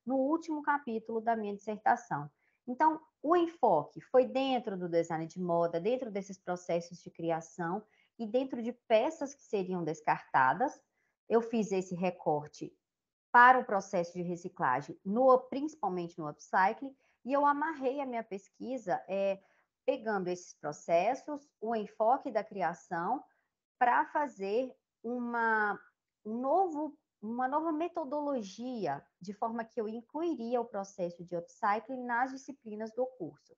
no último capítulo da minha dissertação. Então, o enfoque foi dentro do design de moda, dentro desses processos de criação e dentro de peças que seriam descartadas. Eu fiz esse recorte para o processo de reciclagem, principalmente no upcycling, e eu amarrei a minha pesquisa pegando esses processos, o enfoque da criação, para fazer uma nova metodologia, de forma que eu incluiria o processo de upcycling nas disciplinas do curso.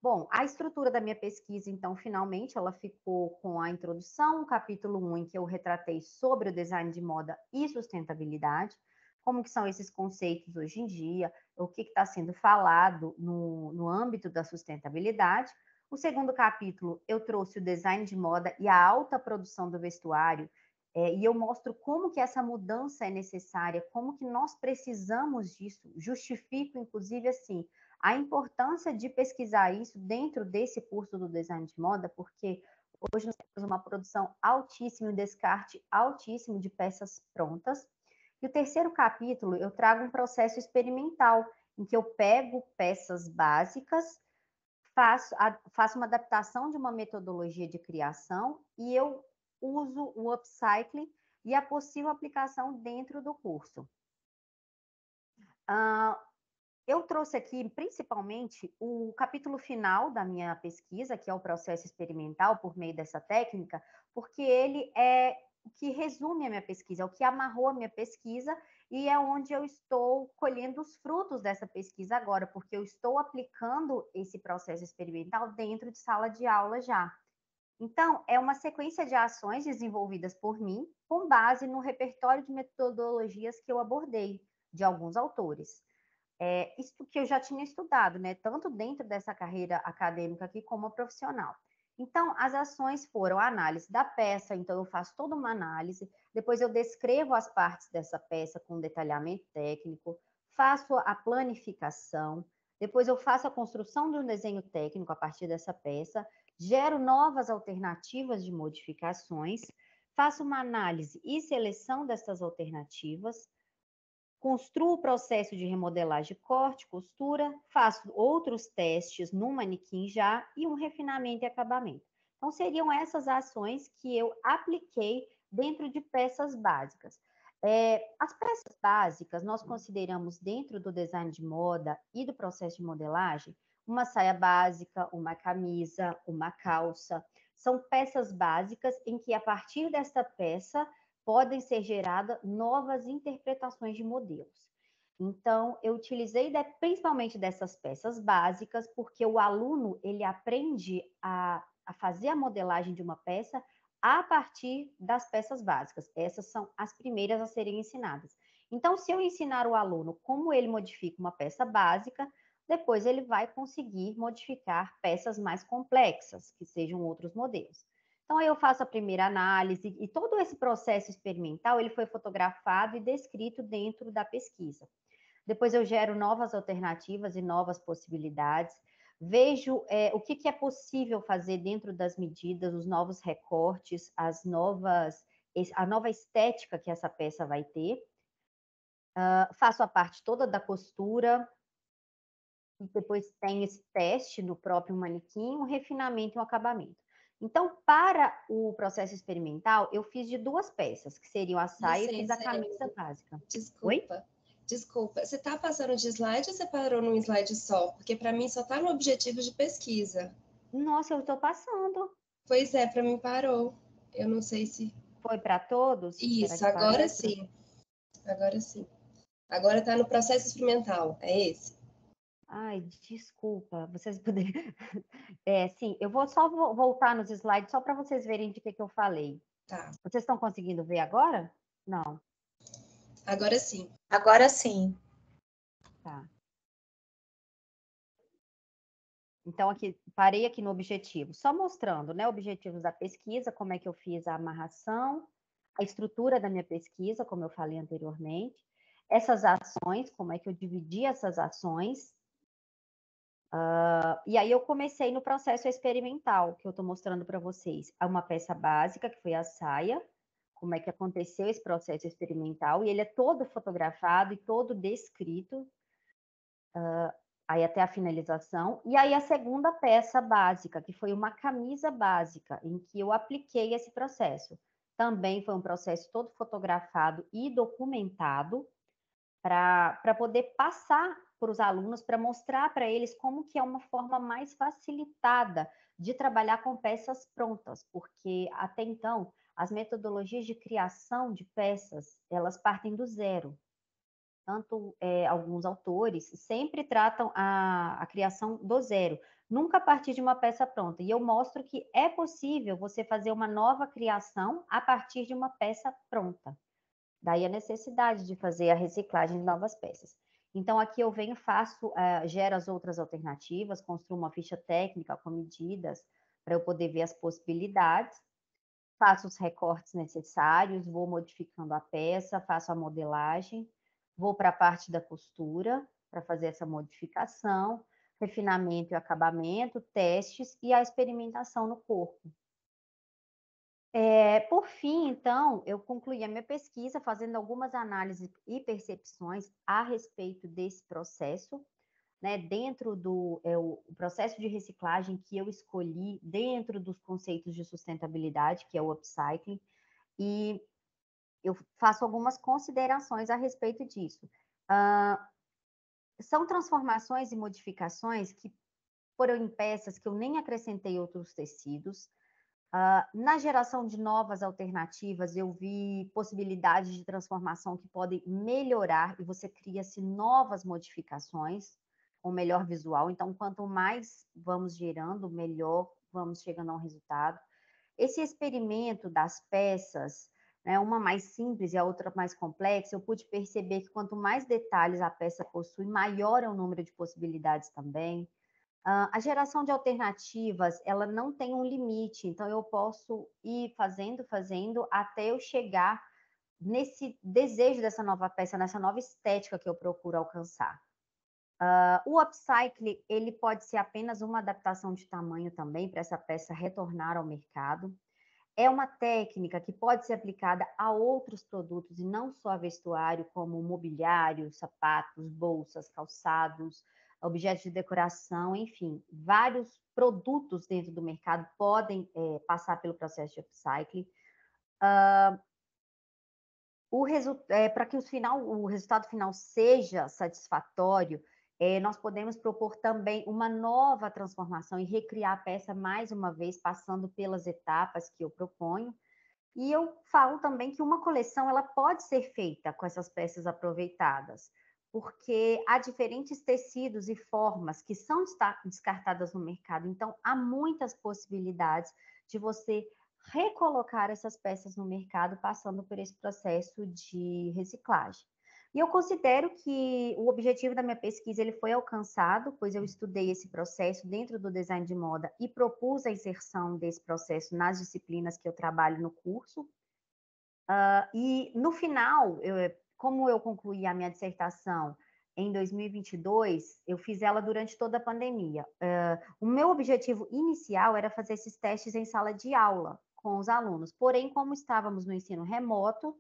Bom, a estrutura da minha pesquisa, então, finalmente, ela ficou com a introdução, o capítulo 1, em que eu retratei sobre o design de moda e sustentabilidade, como que são esses conceitos hoje em dia, o que está sendo falado no âmbito da sustentabilidade. O segundo capítulo, eu trouxe o design de moda e a alta produção do vestuário, e eu mostro como que essa mudança é necessária, como que nós precisamos disso, justifico, inclusive, assim, a importância de pesquisar isso dentro desse curso do design de moda, porque hoje nós temos uma produção altíssima, um descarte altíssimo de peças prontas. E o terceiro capítulo, eu trago um processo experimental, em que eu pego peças básicas, faço uma adaptação de uma metodologia de criação e eu uso o upcycling e a possível aplicação dentro do curso. Eu trouxe aqui, principalmente, o capítulo final da minha pesquisa, que é o processo experimental por meio dessa técnica, porque ele é o que resume a minha pesquisa, é o que amarrou a minha pesquisa e é onde eu estou colhendo os frutos dessa pesquisa agora, porque eu estou aplicando esse processo experimental dentro de sala de aula já. Então, é uma sequência de ações desenvolvidas por mim, com base no repertório de metodologias que eu abordei, de alguns autores. Isso que eu já tinha estudado, né? Tanto dentro dessa carreira acadêmica aqui como profissional. Então, as ações foram a análise da peça, então eu faço toda uma análise, depois eu descrevo as partes dessa peça com detalhamento técnico, faço a planificação, depois eu faço a construção de um desenho técnico a partir dessa peça, gero novas alternativas de modificações, faço uma análise e seleção dessas alternativas, construo o processo de remodelagem, corte, costura, faço outros testes no manequim já e um refinamento e acabamento. Então, seriam essas ações que eu apliquei dentro de peças básicas. As peças básicas, nós consideramos dentro do design de moda e do processo de modelagem, uma saia básica, uma camisa, uma calça. São peças básicas em que, a partir desta peça, podem ser geradas novas interpretações de modelos. Então, eu utilizei principalmente dessas peças básicas, porque o aluno ele aprende a fazer a modelagem de uma peça a partir das peças básicas. Essas são as primeiras a serem ensinadas. Então, se eu ensinar o aluno como ele modifica uma peça básica, depois ele vai conseguir modificar peças mais complexas, que sejam outros modelos. Então, aí eu faço a primeira análise e todo esse processo experimental, ele foi fotografado e descrito dentro da pesquisa. Depois eu gero novas alternativas e novas possibilidades, vejo o que é possível fazer dentro das medidas, os novos recortes, a nova estética que essa peça vai ter. Faço a parte toda da costura, e depois tem esse teste no próprio manequim, um refinamento e um acabamento. Então, para o processo experimental, eu fiz de duas peças, que seriam a saia e fiz a camisa básica. Desculpa. Oi? Desculpa, você está passando de slide ou você parou num slide só? Porque para mim só está no objetivo de pesquisa. Nossa, eu estou passando. Pois é, para mim parou. Eu não sei se... Foi para todos? Isso, agora sim. Agora sim. Agora está no processo experimental, é esse? Ai, desculpa, vocês poderiam... sim, eu vou só voltar nos slides só para vocês verem de que eu falei. Tá. Vocês estão conseguindo ver agora? Não. Agora sim. Agora sim. Tá. Então, aqui, parei aqui no objetivo, só mostrando, né, objetivos da pesquisa, como é que eu fiz a amarração, a estrutura da minha pesquisa, como eu falei anteriormente, essas ações, como é que eu dividi essas ações, e aí eu comecei no processo experimental, que eu estou mostrando para vocês. Uma peça básica, que foi a saia, como é que aconteceu esse processo experimental, e ele é todo fotografado e todo descrito, aí até a finalização. E aí a segunda peça básica, que foi uma camisa básica, em que eu apliquei esse processo. Também foi um processo todo fotografado e documentado para poder passar para os alunos, para mostrar para eles como que é uma forma mais facilitada de trabalhar com peças prontas, porque até então as metodologias de criação de peças, elas partem do zero. Tanto alguns autores sempre tratam a criação do zero, nunca a partir de uma peça pronta. E eu mostro que é possível você fazer uma nova criação a partir de uma peça pronta. Daí a necessidade de fazer a reciclagem de novas peças. Então, aqui eu venho, faço, gero as outras alternativas, construo uma ficha técnica com medidas para eu poder ver as possibilidades, faço os recortes necessários, vou modificando a peça, faço a modelagem, vou para a parte da costura para fazer essa modificação, refinamento e acabamento, testes e a experimentação no corpo. Por fim, então, eu concluí a minha pesquisa fazendo algumas análises e percepções a respeito desse processo, né, dentro do o processo de reciclagem que eu escolhi dentro dos conceitos de sustentabilidade, que é o upcycling, e eu faço algumas considerações a respeito disso. São transformações e modificações que foram em peças que eu nem acrescentei outros tecidos. Na geração de novas alternativas, eu vi possibilidades de transformação que podem melhorar e você cria-se novas modificações com melhor visual. Então, quanto mais vamos gerando, melhor vamos chegando a um resultado. Esse experimento das peças, né, uma mais simples e a outra mais complexa, eu pude perceber que quanto mais detalhes a peça possui, maior é o número de possibilidades também. A geração de alternativas, ela não tem um limite, então eu posso ir fazendo, até eu chegar nesse desejo dessa nova peça, nessa nova estética que eu procuro alcançar. O upcycling, ele pode ser apenas uma adaptação de tamanho também, para essa peça retornar ao mercado. É uma técnica que pode ser aplicada a outros produtos e não só a vestuário, como mobiliário, sapatos, bolsas, calçados, objetos de decoração, enfim, vários produtos dentro do mercado podem passar pelo processo de upcycling. Para que o resultado final seja satisfatório, nós podemos propor também uma nova transformação e recriar a peça mais uma vez, passando pelas etapas que eu proponho. E eu falo também que uma coleção ela pode ser feita com essas peças aproveitadas, porque há diferentes tecidos e formas que são descartadas no mercado. Então, há muitas possibilidades de você recolocar essas peças no mercado passando por esse processo de reciclagem. E eu considero que o objetivo da minha pesquisa ele foi alcançado, pois eu estudei esse processo dentro do design de moda e propus a inserção desse processo nas disciplinas que eu trabalho no curso. E no final, como eu concluí a minha dissertação em 2022, eu fiz ela durante toda a pandemia. O meu objetivo inicial era fazer esses testes em sala de aula com os alunos, porém, como estávamos no ensino remoto,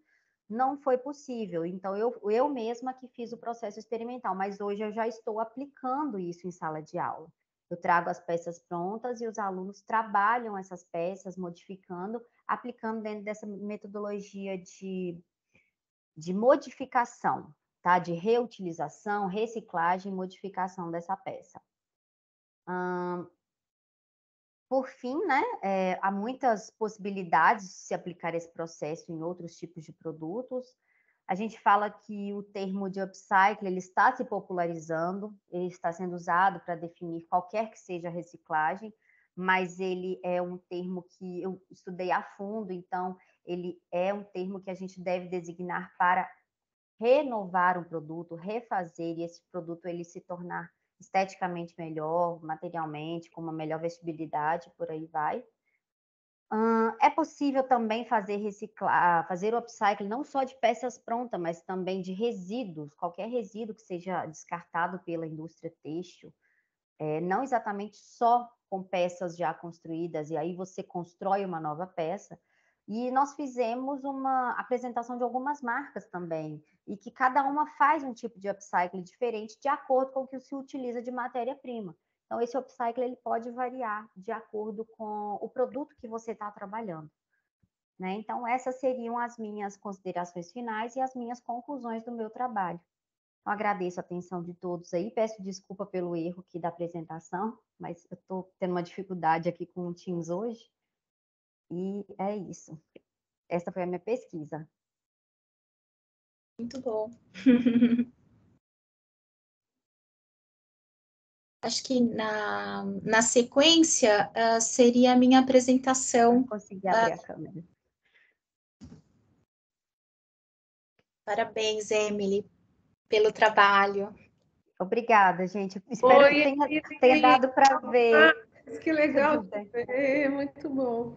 não foi possível. Então, eu mesma que fiz o processo experimental, mas hoje eu já estou aplicando isso em sala de aula. Eu trago as peças prontas e os alunos trabalham essas peças, modificando, aplicando dentro dessa metodologia de modificação, tá? De reutilização, reciclagem e modificação dessa peça. Por fim, né, há muitas possibilidades de se aplicar esse processo em outros tipos de produtos. A gente fala que o termo de upcycle ele está se popularizando, ele está sendo usado para definir qualquer que seja a reciclagem, mas ele é um termo que eu estudei a fundo, então ele é um termo que a gente deve designar para renovar um produto, refazer, e esse produto ele se tornar esteticamente melhor, materialmente, com uma melhor vestibilidade, por aí vai. É possível também fazer o upcycling não só de peças prontas, mas também de resíduos, qualquer resíduo que seja descartado pela indústria têxtil, não exatamente só com peças já construídas, e aí você constrói uma nova peça, E nós fizemos uma apresentação de algumas marcas também, e que cada uma faz um tipo de upcycle diferente de acordo com o que se utiliza de matéria-prima. Então, esse upcycle ele pode variar de acordo com o produto que você está trabalhando. Né? Então, essas seriam as minhas considerações finais e as minhas conclusões do meu trabalho. Eu agradeço a atenção de todos aí, peço desculpa pelo erro aqui da apresentação, mas eu estou tendo uma dificuldade aqui com o Teams hoje, e é isso. Essa foi a minha pesquisa. Muito bom. Acho que na sequência seria a minha apresentação. Não consegui abrir a câmera. Parabéns, Emily, pelo trabalho. Obrigada, gente. Espero que tenha dado para ver. Que legal, é muito bom.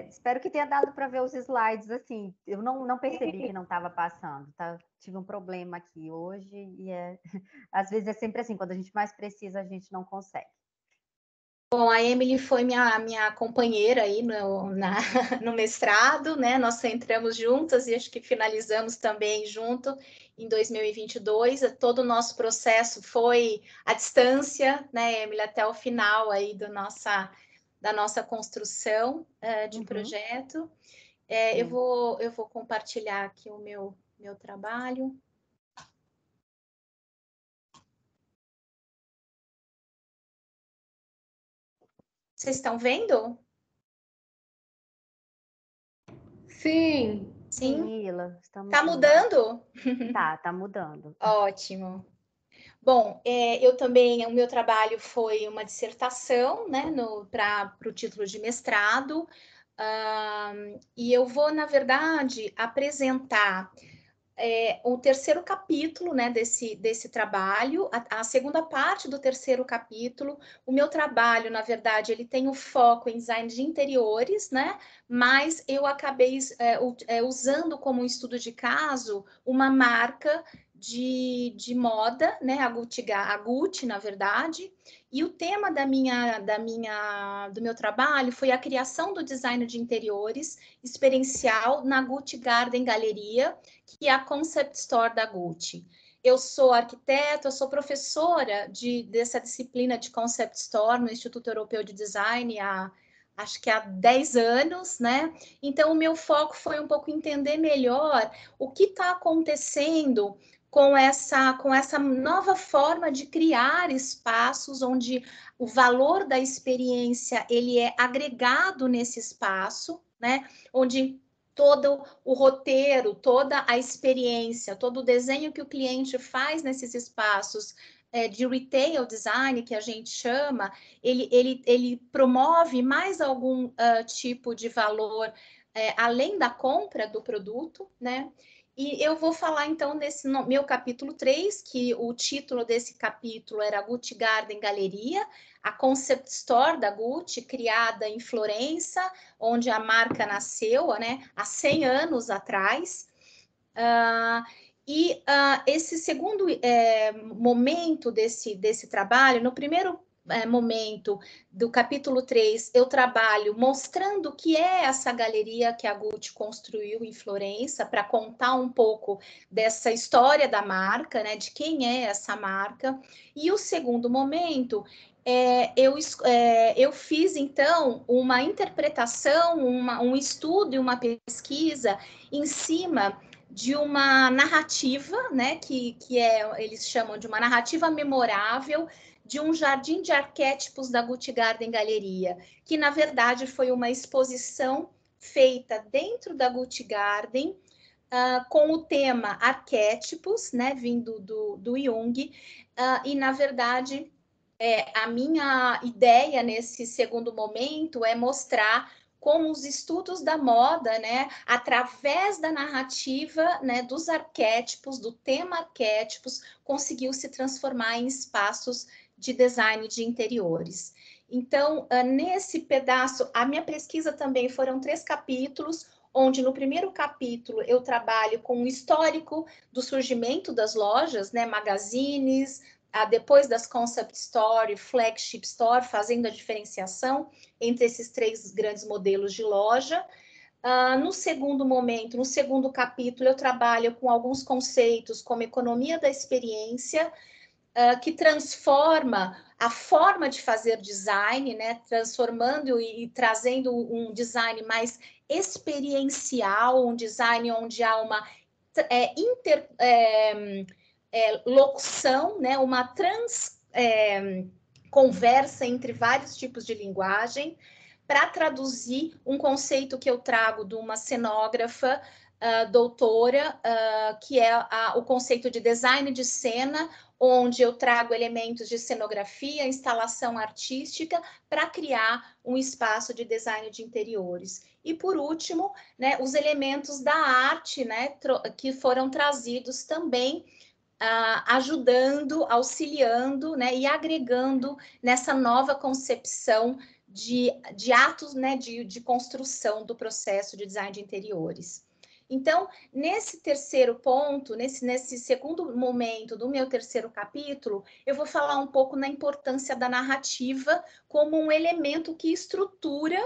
Espero que tenha dado para ver os slides, assim, eu não percebi que não estava passando, tá? Tive um problema aqui hoje e às vezes é sempre assim, quando a gente mais precisa, a gente não consegue. Bom, a Emily foi minha companheira aí no mestrado, né? Nós entramos juntas e acho que finalizamos também junto em 2022. Todo o nosso processo foi à distância, né, Emily, até o final aí da nossa construção de projeto. Eu vou compartilhar aqui o meu trabalho. Vocês estão vendo? Sim. Sim, Ila, estamos tá mudando? Tá mudando. Ótimo. Bom, eu também, o meu trabalho foi uma dissertação, né, para o título de mestrado, e eu vou, na verdade, apresentar o terceiro capítulo, né, desse trabalho, a segunda parte do terceiro capítulo. O meu trabalho, na verdade, ele tem o foco em design de interiores, né, mas eu acabei usando como estudo de caso uma marca de moda, né, a Gucci, na verdade, e o tema do meu trabalho foi a criação do design de interiores experiencial na Gucci Garden Galeria, que é a Concept Store da Gucci. Eu sou arquiteta, eu sou professora dessa disciplina de Concept Store no Instituto Europeu de Design acho que há 10 anos, né? Então, o meu foco foi um pouco entender melhor o que está acontecendo com essa nova forma de criar espaços onde o valor da experiência ele é agregado nesse espaço, né? Onde todo o roteiro, toda a experiência, todo o desenho que o cliente faz nesses espaços de retail design, que a gente chama, ele promove mais algum tipo de valor além da compra do produto, né? E eu vou falar, então, nesse meu capítulo 3, que o título desse capítulo era Gucci Garden Galeria, a Concept Store da Gucci, criada em Florença, onde a marca nasceu, né, há 100 anos atrás. Esse segundo momento desse trabalho, no primeiro momento do capítulo 3, eu trabalho mostrando o que é essa galeria que a Gucci construiu em Florença, para contar um pouco dessa história da marca, né, de quem é essa marca. E o segundo momento, eu fiz, então, uma interpretação, um estudo e uma pesquisa em cima de uma narrativa, né, que eles chamam de uma narrativa memorável de um jardim de arquétipos da Gucci Garden Galeria, que, na verdade, foi uma exposição feita dentro da Gucci Garden, com o tema arquétipos, né, vindo do Jung, e, na verdade, a minha ideia nesse segundo momento é mostrar como os estudos da moda, né, através da narrativa, né, dos arquétipos, do tema arquétipos, conseguiu se transformar em espaços de design de interiores. Então, nesse pedaço, a minha pesquisa também foram 3 capítulos, onde no primeiro capítulo eu trabalho com o histórico do surgimento das lojas, né, magazines, depois das Concept Store, Flagship Store, fazendo a diferenciação entre esses 3 grandes modelos de loja. No segundo momento, no segundo capítulo, eu trabalho com alguns conceitos como economia da experiência, que transforma a forma de fazer design, né? Transformando e trazendo um design mais experiencial, um design onde há uma locução, né? Uma conversa entre vários tipos de linguagem, para traduzir um conceito que eu trago de uma cenógrafa doutora, que é o conceito de design de cena, onde eu trago elementos de cenografia, instalação artística, para criar um espaço de design de interiores. E, por último, né, os elementos da arte, né, que foram trazidos também, ajudando, auxiliando, né, e agregando nessa nova concepção de atos, né, de construção do processo de design de interiores. Então, nesse terceiro ponto, nesse segundo momento do meu terceiro capítulo, eu vou falar um pouco na importância da narrativa como um elemento que estrutura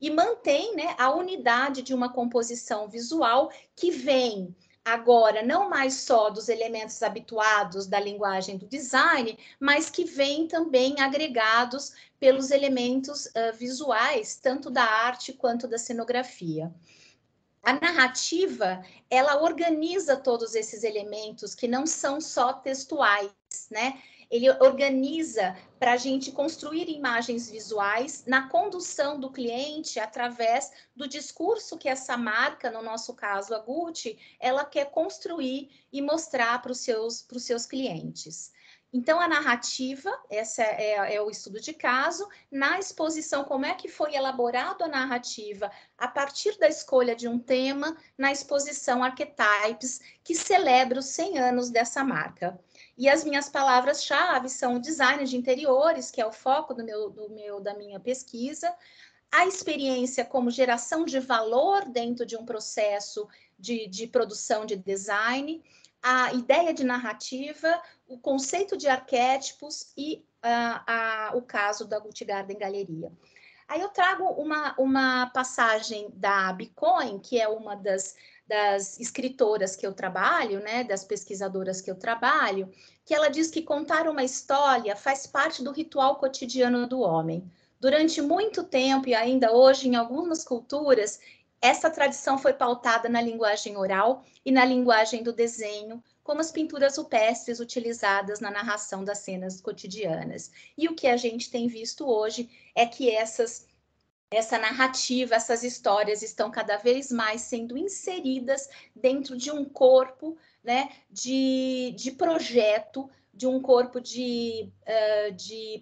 e mantém, né, a unidade de uma composição visual, que vem agora não mais só dos elementos habituados da linguagem do design, mas que vem também agregados pelos elementos visuais, tanto da arte quanto da cenografia. A narrativa, ela organiza todos esses elementos que não são só textuais, né? Ele organiza para a gente construir imagens visuais na condução do cliente através do discurso que essa marca, no nosso caso a Gucci, ela quer construir e mostrar para os seus clientes. Então, a narrativa, esse é o estudo de caso. Na exposição, como é que foi elaborada a narrativa a partir da escolha de um tema, na exposição Archetypes, que celebra os 100 anos dessa marca. E as minhas palavras-chave são o design de interiores, que é o foco da minha pesquisa, a experiência como geração de valor dentro de um processo de produção de design, a ideia de narrativa, o conceito de arquétipos e o caso da Gucci Garden Galeria. Aí eu trago uma passagem da Bitcoin, que é uma das escritoras que eu trabalho, né, das pesquisadoras que eu trabalho, que ela diz que contar uma história faz parte do ritual cotidiano do homem. Durante muito tempo, e ainda hoje em algumas culturas, essa tradição foi pautada na linguagem oral e na linguagem do desenho, como as pinturas rupestres utilizadas na narração das cenas cotidianas. E o que a gente tem visto hoje é que essa narrativa, essas histórias estão cada vez mais sendo inseridas dentro de um corpo, né, de projeto, de um corpo de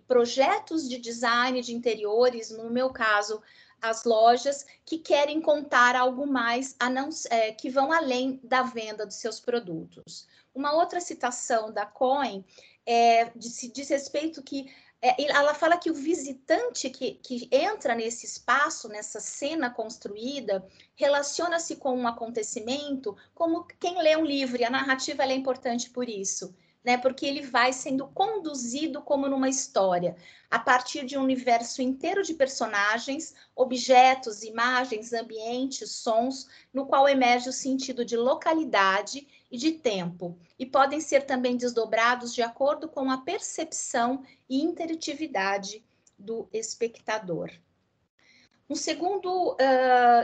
projetos de design de interiores, no meu caso, as lojas, que querem contar algo mais, que vão além da venda dos seus produtos. Uma outra citação da Cohen diz respeito que ela fala que o visitante que entra nesse espaço, nessa cena construída, relaciona-se com um acontecimento como quem lê um livro, e a narrativa é importante por isso, né? Porque ele vai sendo conduzido como numa história, a partir de um universo inteiro de personagens, objetos, imagens, ambientes, sons, no qual emerge o sentido de localidade e de tempo, e podem ser também desdobrados de acordo com a percepção e interatividade do espectador. Um segundo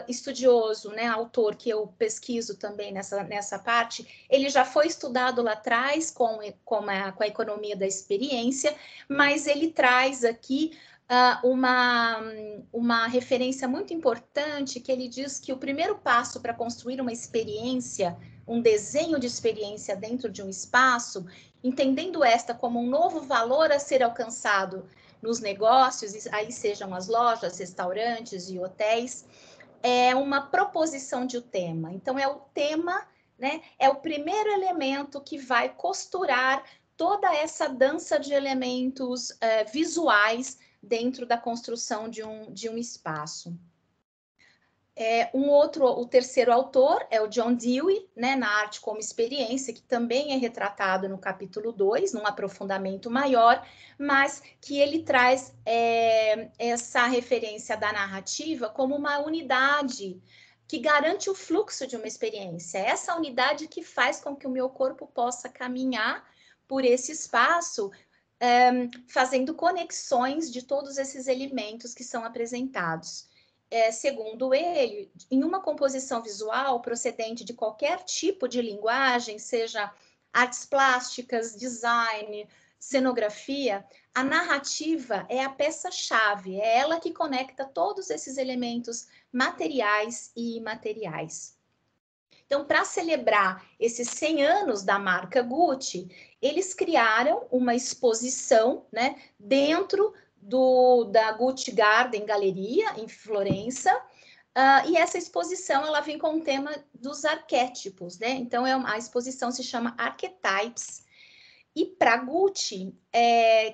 estudioso, né, autor que eu pesquiso também nessa parte, ele já foi estudado lá atrás com a economia da experiência, mas ele traz aqui uma referência muito importante, que ele diz que o primeiro passo para construir uma experiência, um desenho de experiência dentro de um espaço, entendendo esta como um novo valor a ser alcançado nos negócios, aí sejam as lojas, restaurantes e hotéis, é uma proposição de um tema. Então, é o tema, né? É o primeiro elemento que vai costurar toda essa dança de elementos visuais dentro da construção de um espaço. O terceiro autor é o John Dewey, né, na Arte como Experiência, que também é retratado no capítulo 2, num aprofundamento maior, mas que ele traz essa referência da narrativa como uma unidade que garante o fluxo de uma experiência. É essa unidade que faz com que o meu corpo possa caminhar por esse espaço, fazendo conexões de todos esses elementos que são apresentados. Segundo ele, em uma composição visual procedente de qualquer tipo de linguagem, seja artes plásticas, design, cenografia, a narrativa é a peça-chave, é ela que conecta todos esses elementos materiais e imateriais. Então, para celebrar esses 100 anos da marca Gucci, eles criaram uma exposição, né, dentro da Gucci Garden Galeria, em Florença, e essa exposição ela vem com o tema dos arquétipos, né? Então, a exposição se chama Archetypes. E para Gucci,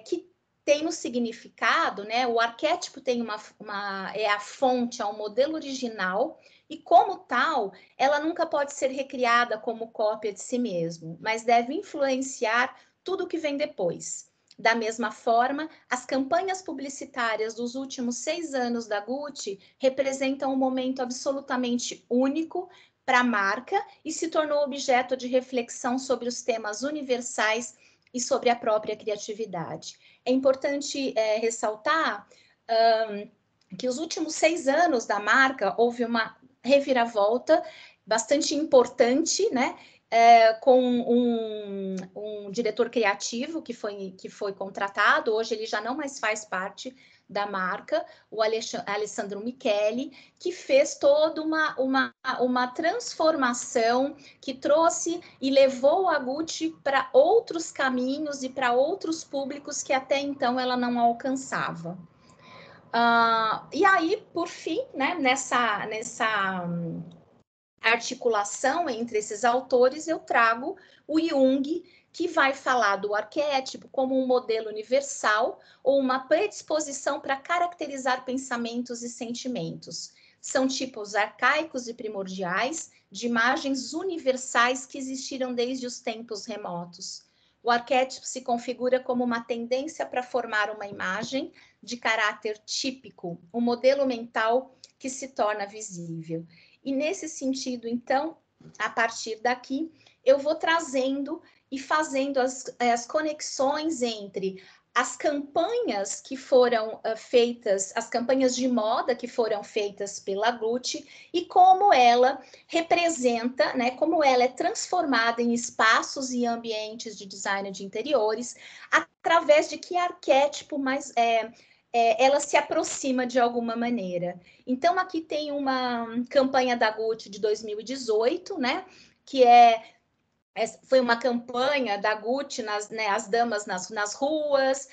que tem um significado, né? O arquétipo tem é a fonte, é um modelo original, e como tal, ela nunca pode ser recriada como cópia de si mesmo, mas deve influenciar tudo que vem depois. Da mesma forma, as campanhas publicitárias dos últimos 6 anos da Gucci representam um momento absolutamente único para a marca e se tornou objeto de reflexão sobre os temas universais e sobre a própria criatividade. É importante ressaltar que os últimos 6 anos da marca houve uma reviravolta bastante importante, né? Com um diretor criativo que foi contratado, hoje ele já não mais faz parte da marca, o Alessandro Michele, que fez toda uma transformação, que trouxe e levou a Gucci para outros caminhos e para outros públicos que até então ela não alcançava. E aí, por fim, né, nessa articulação entre esses autores, eu trago o Jung, que vai falar do arquétipo como um modelo universal ou uma predisposição para caracterizar pensamentos e sentimentos. São tipos arcaicos e primordiais de imagens universais que existiram desde os tempos remotos. O arquétipo se configura como uma tendência para formar uma imagem de caráter típico, um modelo mental que se torna visível. E nesse sentido, então, a partir daqui, eu vou trazendo e fazendo as conexões entre as campanhas que foram feitas, as campanhas de moda que foram feitas pela Gucci e como ela representa, né, como ela é transformada em espaços e ambientes de design de interiores, através de que arquétipo mais ela se aproxima de alguma maneira. Então, aqui tem uma campanha da Gucci de 2018, né, que foi uma campanha da Gucci, as damas nas ruas,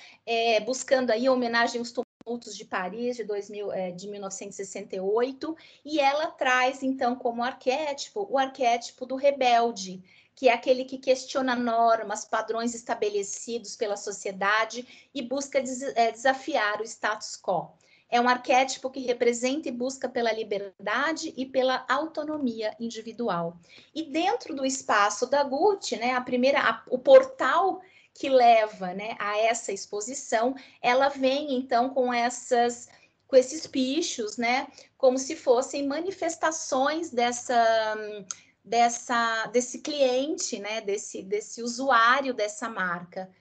buscando aí homenagem aos tumultos de Paris de 1968, e ela traz, então, como arquétipo, o arquétipo do rebelde, que é aquele que questiona normas, padrões estabelecidos pela sociedade e busca desafiar o status quo. É um arquétipo que representa e busca pela liberdade e pela autonomia individual. E dentro do espaço da Gucci, né, o portal que leva, né, a essa exposição, ela vem então com esses pichos, né, como se fossem manifestações desse cliente, né, desse usuário dessa marca.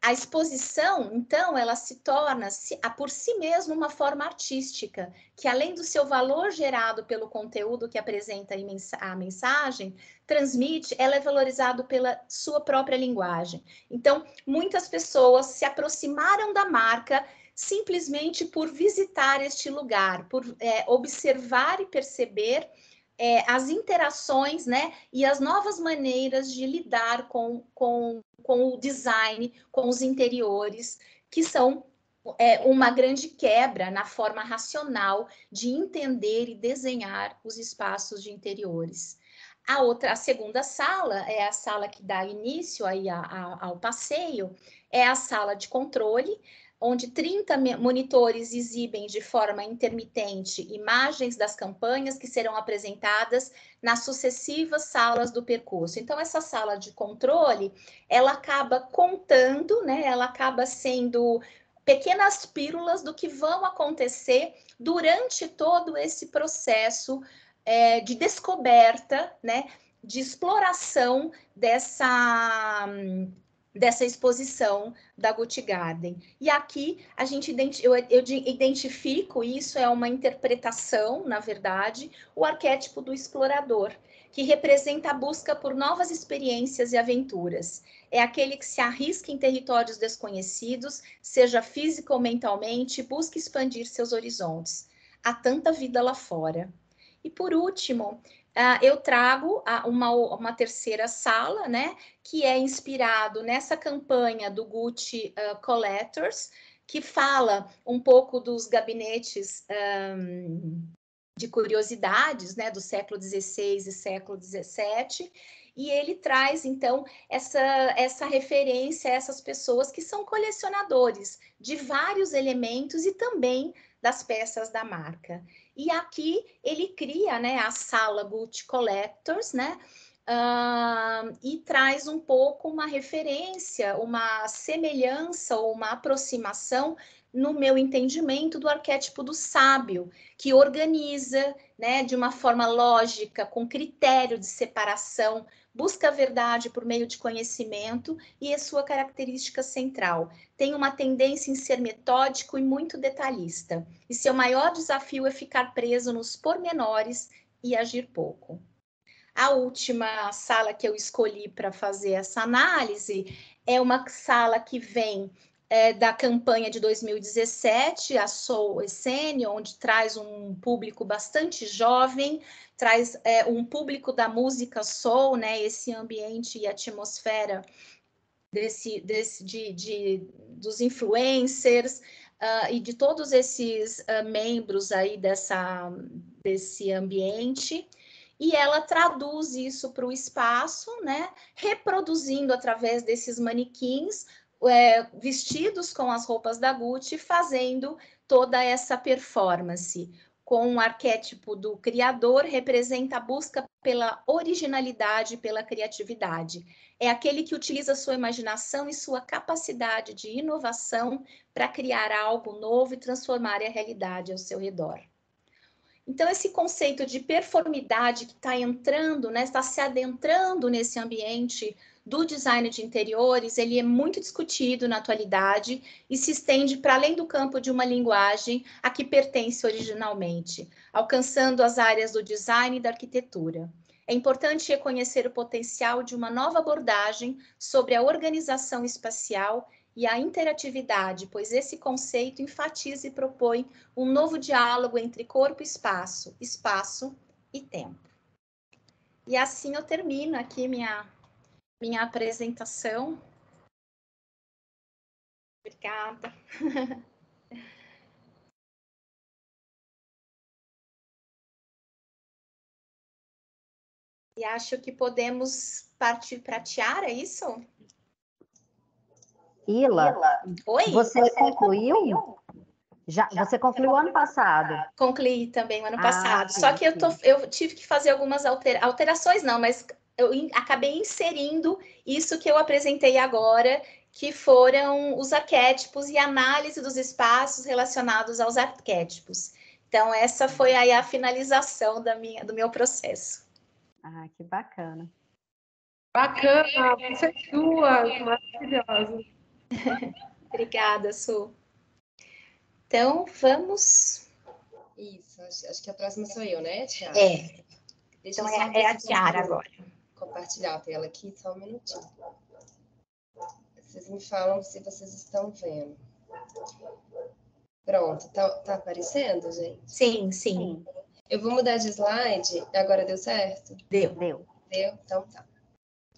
A exposição, então, ela se torna por si mesma uma forma artística, que além do seu valor gerado pelo conteúdo que apresenta a mensagem, transmite, ela é valorizado pela sua própria linguagem. Então, muitas pessoas se aproximaram da marca simplesmente por visitar este lugar, por observar e perceber as interações, né, e as novas maneiras de lidar com o design, com os interiores, que são uma grande quebra na forma racional de entender e desenhar os espaços de interiores. A segunda sala é a sala que dá início aí ao passeio, é a sala de controle, onde 30 monitores exibem de forma intermitente imagens das campanhas que serão apresentadas nas sucessivas salas do percurso. Então, essa sala de controle, ela acaba contando, né? Ela acaba sendo pequenas pílulas do que vão acontecer durante todo esse processo de descoberta, né, de exploração dessa exposição da Gucci Garden. E aqui a gente eu identifico, isso é uma interpretação, na verdade, o arquétipo do explorador, que representa a busca por novas experiências e aventuras. É aquele que se arrisca em territórios desconhecidos, seja físico ou mentalmente, busca expandir seus horizontes. Há tanta vida lá fora. E por último, eu trago uma terceira sala, né, que é inspirado nessa campanha do Gucci Collectors, que fala um pouco dos gabinetes de curiosidades, né, do século XVI e século XVII, e ele traz, então, essa referência a essas pessoas que são colecionadores de vários elementos e também das peças da marca. E aqui ele cria, né, a sala Gucci Collectors, né, e traz um pouco uma referência, uma semelhança ou uma aproximação, no meu entendimento, do arquétipo do sábio, que organiza, né, de uma forma lógica, com critério de separação, busca a verdade por meio de conhecimento e é sua característica central. Tem uma tendência em ser metódico e muito detalhista. E seu maior desafio é ficar preso nos pormenores e agir pouco. A última sala que eu escolhi para fazer essa análise é uma sala que vem da campanha de 2017, a Soul Essene, onde traz um público bastante jovem, traz um público da música soul, né, esse ambiente e atmosfera dos influencers e de todos esses membros aí desse ambiente. E ela traduz isso para o espaço, né, reproduzindo através desses manequins vestidos com as roupas da Gucci, fazendo toda essa performance. Com o arquétipo do criador, representa a busca pela originalidade, pela criatividade. É aquele que utiliza sua imaginação e sua capacidade de inovação para criar algo novo e transformar a realidade ao seu redor. Então, esse conceito de performidade que está entrando, né, está se adentrando nesse ambiente do design de interiores, ele é muito discutido na atualidade e se estende para além do campo de uma linguagem a que pertence originalmente, alcançando as áreas do design e da arquitetura. É importante reconhecer o potencial de uma nova abordagem sobre a organização espacial e a interatividade, pois esse conceito enfatiza e propõe um novo diálogo entre corpo e espaço, espaço e tempo. E assim eu termino aqui minha apresentação. Obrigada. E acho que podemos partir para a Tiara, é isso? Ila, oi? Você concluiu? Você concluiu ano passado? Concluí também o ano passado. Só que eu tive que fazer algumas alterações, não, mas eu acabei inserindo isso que eu apresentei agora, que foram os arquétipos e análise dos espaços relacionados aos arquétipos. Então, essa foi aí a finalização do meu processo. Ah, que bacana. Bacana, vocês duas, maravilhosas. Obrigada, Su. Então, vamos... Isso, acho que a próxima sou eu, né, Tiara? É. Deixa Então, eu só é a Tiara agora. Compartilhar a tela aqui, só um minutinho. Vocês me falam se vocês estão vendo. Pronto, tá aparecendo, gente? Sim. Eu vou mudar de slide. Agora deu certo? Deu. Deu? Então tá.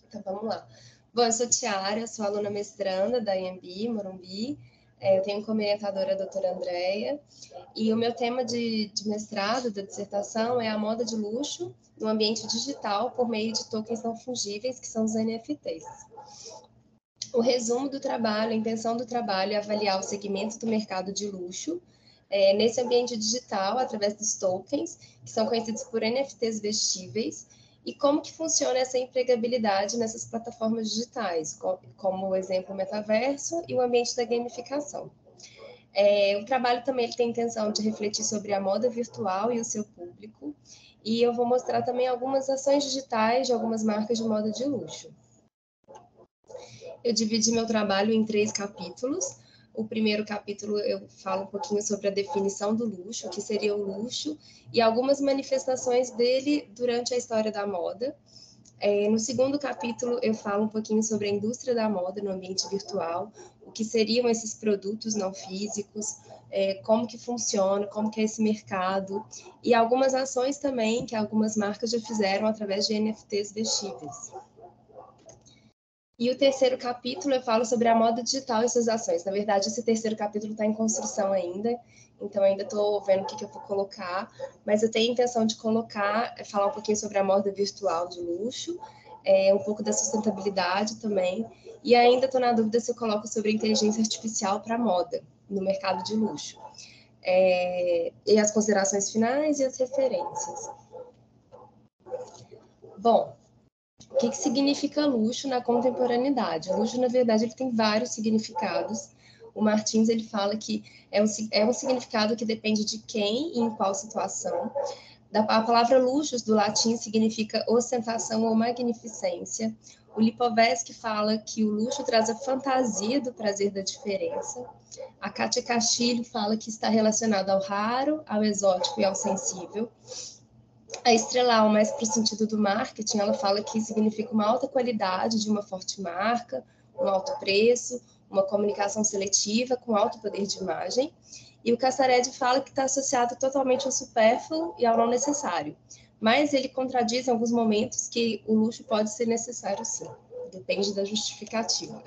Então vamos lá. Bom, eu sou Tiara, sou aluna mestranda da IMB, Morumbi. Eu tenho como orientadora a doutora Andréia. E o meu tema de mestrado, da dissertação, é a moda de luxo no ambiente digital por meio de tokens não fungíveis, que são os NFTs. O resumo do trabalho, a intenção do trabalho é avaliar o segmento do mercado de luxo nesse ambiente digital, através dos tokens, que são conhecidos por NFTs vestíveis, e como que funciona essa empregabilidade nessas plataformas digitais, como o exemplo o metaverso e o ambiente da gamificação. O trabalho também tem a intenção de refletir sobre a moda virtual e o seu público, e eu vou mostrar também algumas ações digitais de algumas marcas de moda de luxo. Eu dividi meu trabalho em 3 capítulos. O primeiro capítulo eu falo um pouquinho sobre a definição do luxo, o que seria o luxo, e algumas manifestações dele durante a história da moda. No segundo capítulo eu falo um pouquinho sobre a indústria da moda no ambiente virtual, o que seriam esses produtos não físicos, como que funciona, como que é esse mercado, e algumas ações também que algumas marcas já fizeram através de NFTs vestíveis. E o terceiro capítulo eu falo sobre a moda digital e suas ações. Na verdade, esse terceiro capítulo está em construção ainda, então ainda estou vendo o que eu vou colocar, mas eu tenho a intenção de falar um pouquinho sobre a moda virtual de luxo, um pouco da sustentabilidade também, e ainda estou na dúvida se eu coloco sobre a inteligência artificial para a moda, no mercado de luxo. E as considerações finais e as referências. Bom, o que significa luxo na contemporaneidade? O luxo, na verdade, ele tem vários significados. O Martins ele fala que é um significado que depende de quem e em qual situação. A palavra luxus, do latim, significa ostentação ou magnificência. O Lipovetsky fala que o luxo traz a fantasia do prazer da diferença. A Kátia Castilho fala que está relacionado ao raro, ao exótico e ao sensível. A Estrelau, mais para o sentido do marketing, ela fala que significa uma alta qualidade de uma forte marca, um alto preço, uma comunicação seletiva com alto poder de imagem. E o Cassared fala que está associado totalmente ao supérfluo e ao não necessário. Mas ele contradiz em alguns momentos que o luxo pode ser necessário sim, depende da justificativa.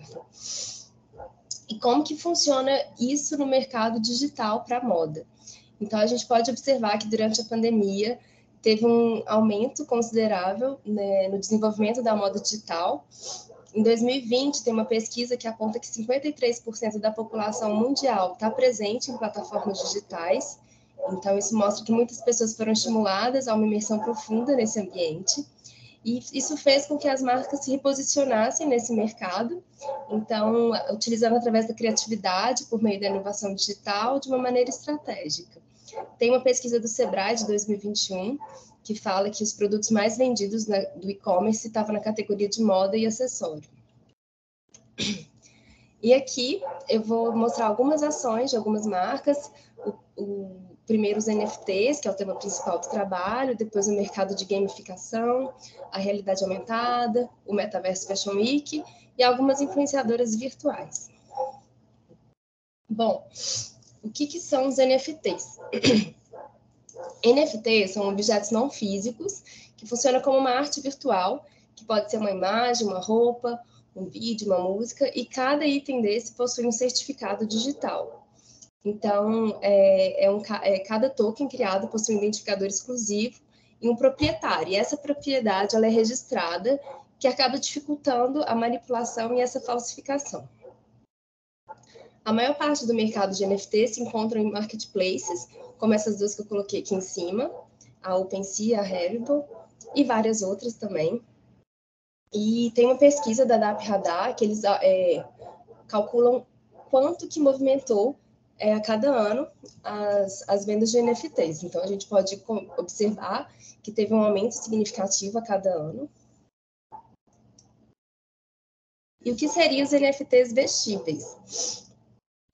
E como que funciona isso no mercado digital para a moda? Então, a gente pode observar que durante a pandemia teve um aumento considerável, né, no desenvolvimento da moda digital. Em 2020, tem uma pesquisa que aponta que 53% da população mundial está presente em plataformas digitais. Então, isso mostra que muitas pessoas foram estimuladas a uma imersão profunda nesse ambiente. E isso fez com que as marcas se reposicionassem nesse mercado, então, utilizando através da criatividade, por meio da inovação digital, de uma maneira estratégica. Tem uma pesquisa do Sebrae de 2021 que fala que os produtos mais vendidos do e-commerce estavam na categoria de moda e acessório. E aqui eu vou mostrar algumas ações de algumas marcas. Primeiro os NFTs, que é o tema principal do trabalho, depois o mercado de gamificação, a realidade aumentada, o Metaverso Fashion Week e algumas influenciadoras virtuais. Bom, o que são os NFTs? NFTs são objetos não físicos que funcionam como uma arte virtual, que pode ser uma imagem, uma roupa, um vídeo, uma música, e cada item desse possui um certificado digital. Então, cada token criado possui um identificador exclusivo e um proprietário, e essa propriedade ela é registrada, que acaba dificultando a manipulação e essa falsificação. A maior parte do mercado de NFT se encontra em marketplaces, como essas duas que eu coloquei aqui em cima, a OpenSea e a Rarible, e várias outras também. E tem uma pesquisa da DAP Radar que eles calculam quanto que movimentou a cada ano as vendas de NFTs. Então, a gente pode observar que teve um aumento significativo a cada ano. E o que seriam os NFTs vestíveis?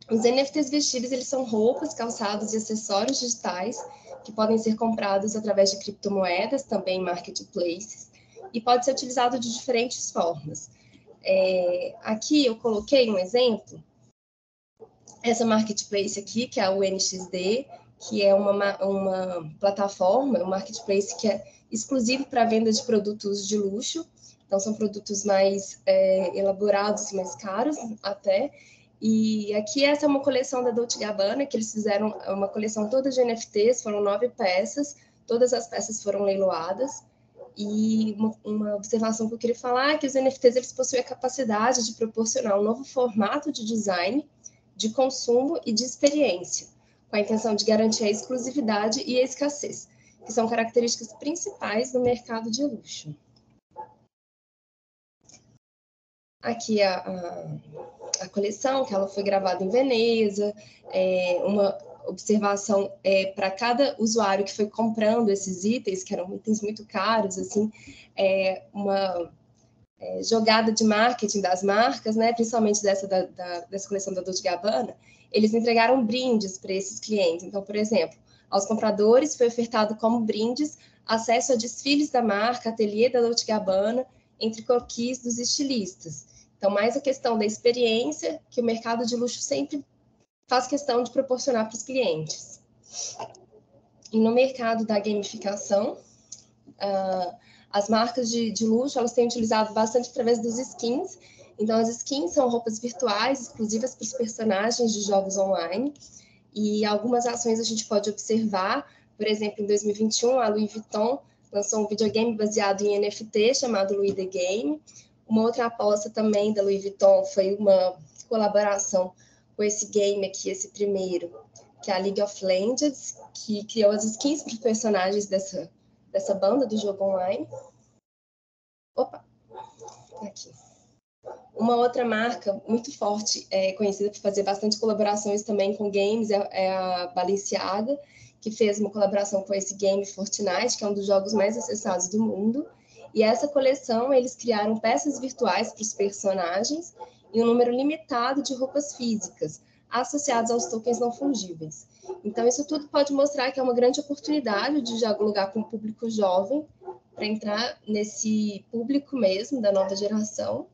Os NFTs vestíveis, eles são roupas, calçados e acessórios digitais que podem ser comprados através de criptomoedas, também em marketplaces, e pode ser utilizado de diferentes formas. Aqui eu coloquei um exemplo, essa marketplace aqui, que é a UNXD, que é uma plataforma, um marketplace que é exclusivo para a venda de produtos de luxo, então são produtos mais elaborados, mais caros até. E aqui essa é uma coleção da Dolce & Gabbana, que eles fizeram uma coleção toda de NFTs, foram 9 peças, todas as peças foram leiloadas. E uma observação que eu queria falar é que os NFTs eles possuem a capacidade de proporcionar um novo formato de design, de consumo e de experiência, com a intenção de garantir a exclusividade e a escassez, que são características principais do mercado de luxo. Aqui a coleção, que ela foi gravada em Veneza, observação para cada usuário que foi comprando esses itens, que eram itens muito caros, assim, uma jogada de marketing das marcas, né, principalmente dessa coleção da Dolce & Gabbana, eles entregaram brindes para esses clientes. Então, por exemplo, aos compradores foi ofertado como brindes acesso a desfiles da marca, ateliê da Dolce & Gabbana, entre croquis dos estilistas. Então, mais a questão da experiência que o mercado de luxo sempre faz questão de proporcionar para os clientes. E no mercado da gamificação, as marcas de luxo, elas têm utilizado bastante através dos skins. Então, as skins são roupas virtuais exclusivas para os personagens de jogos online. E algumas ações a gente pode observar. Por exemplo, em 2021, a Louis Vuitton lançou um videogame baseado em NFT chamado Louis the Game. Uma outra aposta também da Louis Vuitton foi uma colaboração com esse game aqui, esse primeiro, que é a League of Legends, que criou as skins para os personagens dessa banda do jogo online. Opa! Aqui. Uma outra marca muito forte, conhecida por fazer bastante colaborações também com games, é a Balenciaga, que fez uma colaboração com esse game Fortnite, que é um dos jogos mais acessados do mundo. E essa coleção, eles criaram peças virtuais para os personagens e um número limitado de roupas físicas, associadas aos tokens não fungíveis. Então, isso tudo pode mostrar que é uma grande oportunidade de dialogar com o público jovem, para entrar nesse público mesmo, da nova geração.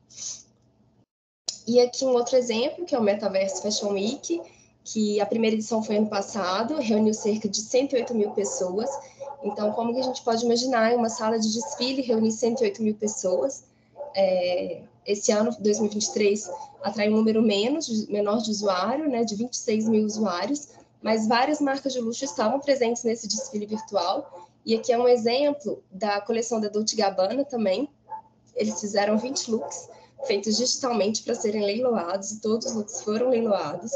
E aqui um outro exemplo, que é o Metaverse Fashion Week, que a primeira edição foi ano passado, reuniu cerca de 108 mil pessoas. Então, como que a gente pode imaginar uma sala de desfile reunir 108 mil pessoas? Esse ano, 2023, atrai um número menor de usuário, né, de 26 mil usuários, mas várias marcas de luxo estavam presentes nesse desfile virtual. E aqui é um exemplo da coleção da Dolce & Gabbana também. Eles fizeram 20 looks feitos digitalmente para serem leiloados, e todos os looks foram leiloados.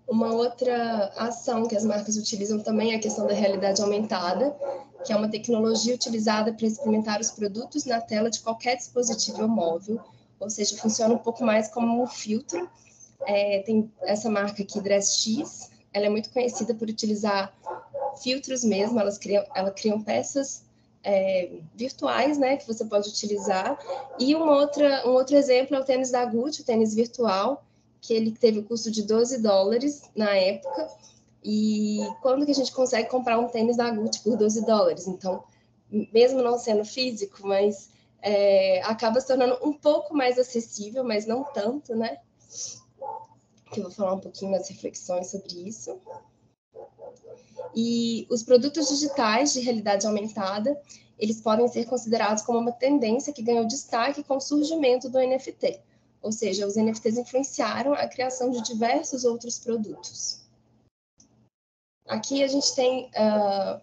Uma outra ação que as marcas utilizam também é a questão da realidade aumentada, que é uma tecnologia utilizada para experimentar os produtos na tela de qualquer dispositivo móvel, ou seja, funciona um pouco mais como um filtro. Tem essa marca aqui, DressX, ela é muito conhecida por utilizar filtros mesmo, ela criam peças virtuais, né, que você pode utilizar. E um outro exemplo é o tênis da Gucci, o tênis virtual, que ele teve o custo de $12 na época. E quando que a gente consegue comprar um tênis da Gucci por $12? Então, mesmo não sendo físico, mas acaba se tornando um pouco mais acessível, mas não tanto, né? Que eu vou falar um pouquinho das reflexões sobre isso. E os produtos digitais de realidade aumentada, eles podem ser considerados como uma tendência que ganhou destaque com o surgimento do NFT. Ou seja, os NFTs influenciaram a criação de diversos outros produtos. Aqui a gente tem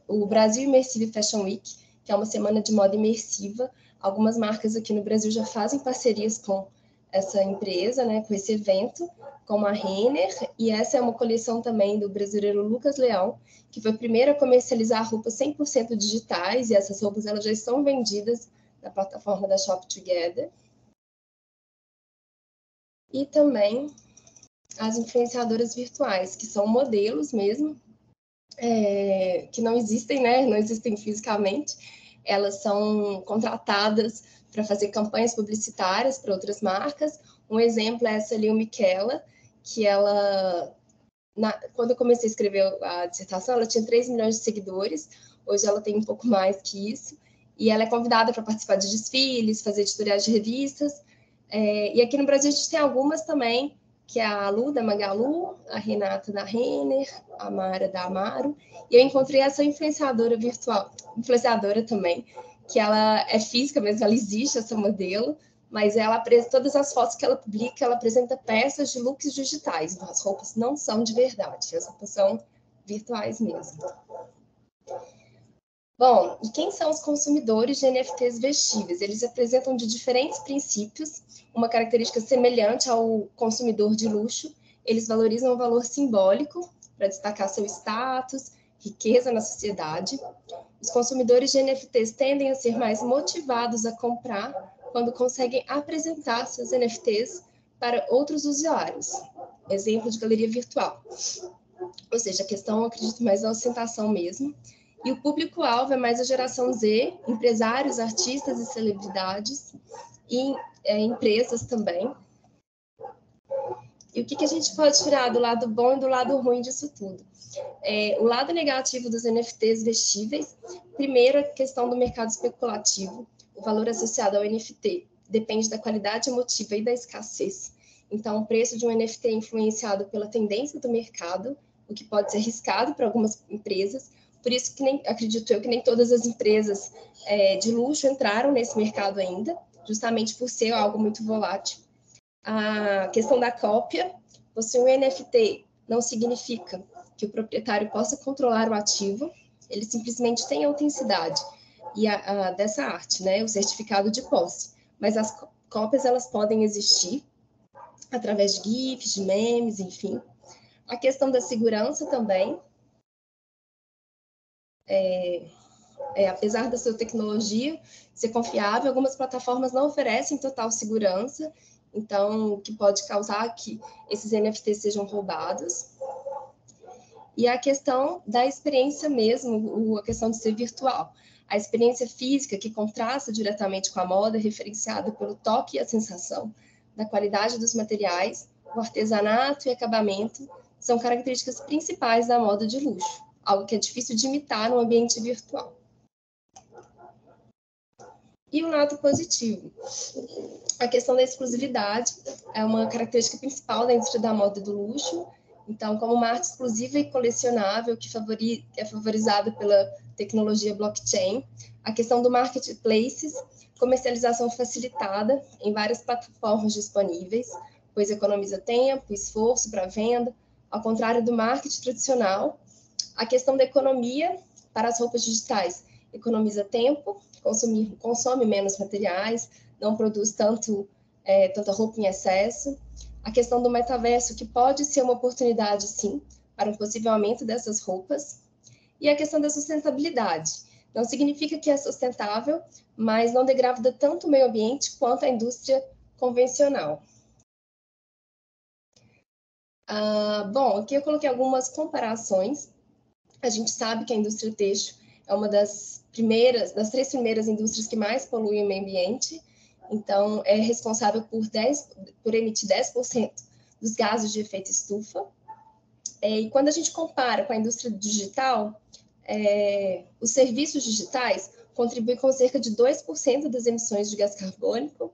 o Brasil Immersive Fashion Week, que é uma semana de moda imersiva. Algumas marcas aqui no Brasil já fazem parcerias com essa empresa, né, com esse evento, como a Renner, e essa é uma coleção também do brasileiro Lucas Leão, que foi o primeiro a comercializar roupas 100% digitais, e essas roupas elas já estão vendidas na plataforma da Shop Together. E também as influenciadoras virtuais, que são modelos mesmo, que não existem, né? Não existem fisicamente. Elas são contratadas para fazer campanhas publicitárias para outras marcas. Um exemplo é essa Lil Miquela, que ela, quando eu comecei a escrever a dissertação, ela tinha 3 milhões de seguidores. Hoje ela tem um pouco mais que isso. E ela é convidada para participar de desfiles, fazer editoriais de revistas. E aqui no Brasil a gente tem algumas também, que é a Lu, da Magalu, a Renata, da Renner, a Mara, da Amaro. E eu encontrei essa influenciadora virtual, influenciadora também, que ela é física mesmo, ela existe, essa modelo, mas todas as fotos que ela publica, ela apresenta peças de looks digitais. Então, as roupas não são de verdade, as roupas são virtuais mesmo. Bom, e quem são os consumidores de NFTs vestíveis? Eles apresentam de diferentes princípios uma característica semelhante ao consumidor de luxo. Eles valorizam o valor simbólico para destacar seu status, riqueza na sociedade. Os consumidores de NFTs tendem a ser mais motivados a comprar quando conseguem apresentar seus NFTs para outros usuários. exemplo de galeria virtual. Ou seja, a questão, eu acredito, mais na ostentação mesmo. E o público-alvo é mais a geração Z, empresários, artistas e celebridades, e empresas também. E o que a gente pode tirar do lado bom e do lado ruim disso tudo? O lado negativo dos NFTs vestíveis, primeiro, a questão do mercado especulativo. O valor associado ao NFT depende da qualidade emotiva e da escassez. Então, o preço de um NFT é influenciado pela tendência do mercado, o que pode ser arriscado para algumas empresas. Por isso que acredito eu que nem todas as empresas de luxo entraram nesse mercado ainda, justamente por ser algo muito volátil. A questão da cópia, possuir um NFT não significa que o proprietário possa controlar o ativo, ele simplesmente tem a autenticidade dessa arte, né, o certificado de posse. Mas as cópias, elas podem existir através de GIFs, de memes, enfim. A questão da segurança também. Apesar da sua tecnologia ser confiável, algumas plataformas não oferecem total segurança, então, o que pode causar que esses NFTs sejam roubados. E a questão da experiência mesmo, a questão de ser virtual. A experiência física, que contrasta diretamente com a moda, é referenciada pelo toque e a sensação, da qualidade dos materiais, o artesanato e acabamento, são características principais da moda de luxo, algo que é difícil de imitar no ambiente virtual. E o lado positivo. A questão da exclusividade é uma característica principal da indústria da moda e do luxo. Então, como uma arte exclusiva e colecionável que é favorizada pela tecnologia blockchain, a questão do marketplaces, comercialização facilitada em várias plataformas disponíveis, pois economiza tempo, esforço para a venda, ao contrário do marketing tradicional. A questão da economia para as roupas digitais, economiza tempo, consome menos materiais, não produz tanta roupa em excesso. A questão do metaverso, que pode ser uma oportunidade, sim, para um possível aumento dessas roupas. E a questão da sustentabilidade. Não significa que é sustentável, mas não degrada tanto o meio ambiente quanto a indústria convencional. Bom, aqui eu coloquei algumas comparações. A gente sabe que a indústria têxtil é uma das três primeiras indústrias que mais poluem o meio ambiente. Então, é responsável por emitir 10% dos gases de efeito estufa. E quando a gente compara com a indústria digital, os serviços digitais contribuem com cerca de 2% das emissões de gás carbônico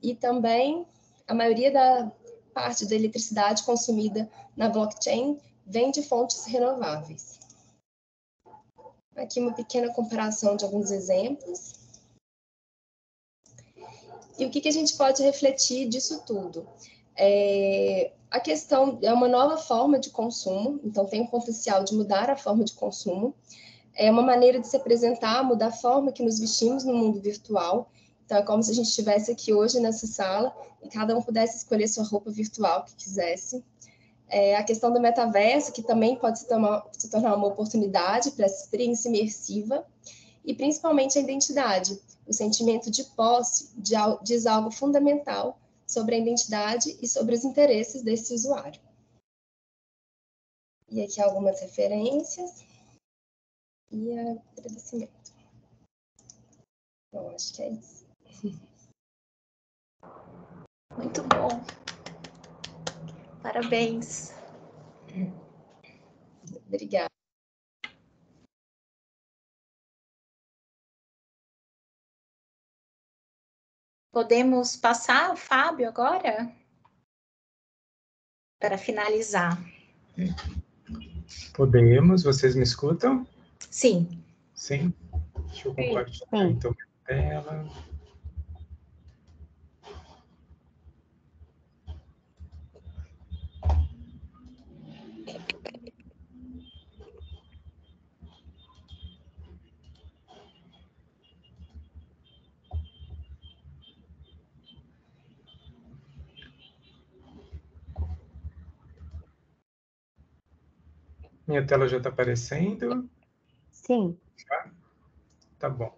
e também a maioria da parte da eletricidade consumida na blockchain vem de fontes renováveis. Aqui uma pequena comparação de alguns exemplos. E o que a gente pode refletir disso tudo? A questão é uma nova forma de consumo, então tem o potencial de mudar a forma de consumo. É uma maneira de se apresentar, mudar a forma que nos vestimos no mundo virtual. Então é como se a gente estivesse aqui hoje nessa sala e cada um pudesse escolher sua roupa virtual que quisesse. A questão do metaverso, que também pode se tornar uma oportunidade para essa experiência imersiva, e principalmente a identidade. O sentimento de posse diz algo fundamental sobre a identidade e sobre os interesses desse usuário. E aqui algumas referências e agradecimento. Bom, acho que é isso. Muito bom. Parabéns. Obrigada. Podemos passar ao Fábio agora? Para finalizar. Podemos, vocês me escutam? Sim. Sim? Deixa eu compartilhar então minha tela. Minha tela já está aparecendo? Sim. Tá bom.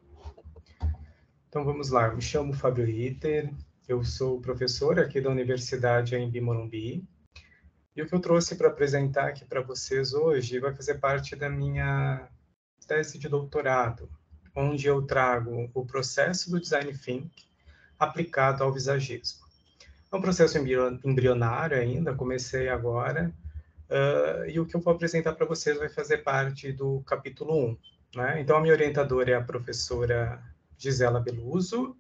Então, vamos lá. Eu me chamo Fábio Ritter, eu sou professor aqui da Universidade AMB Morumbi. E o que eu trouxe para apresentar aqui para vocês hoje vai fazer parte da minha tese de doutorado, onde eu trago o processo do Design Thinking aplicado ao visagismo. É um processo embrionário ainda, comecei agora, e o que eu vou apresentar para vocês vai fazer parte do capítulo 1. Né? Então, a minha orientadora é a professora Gisela Beluso,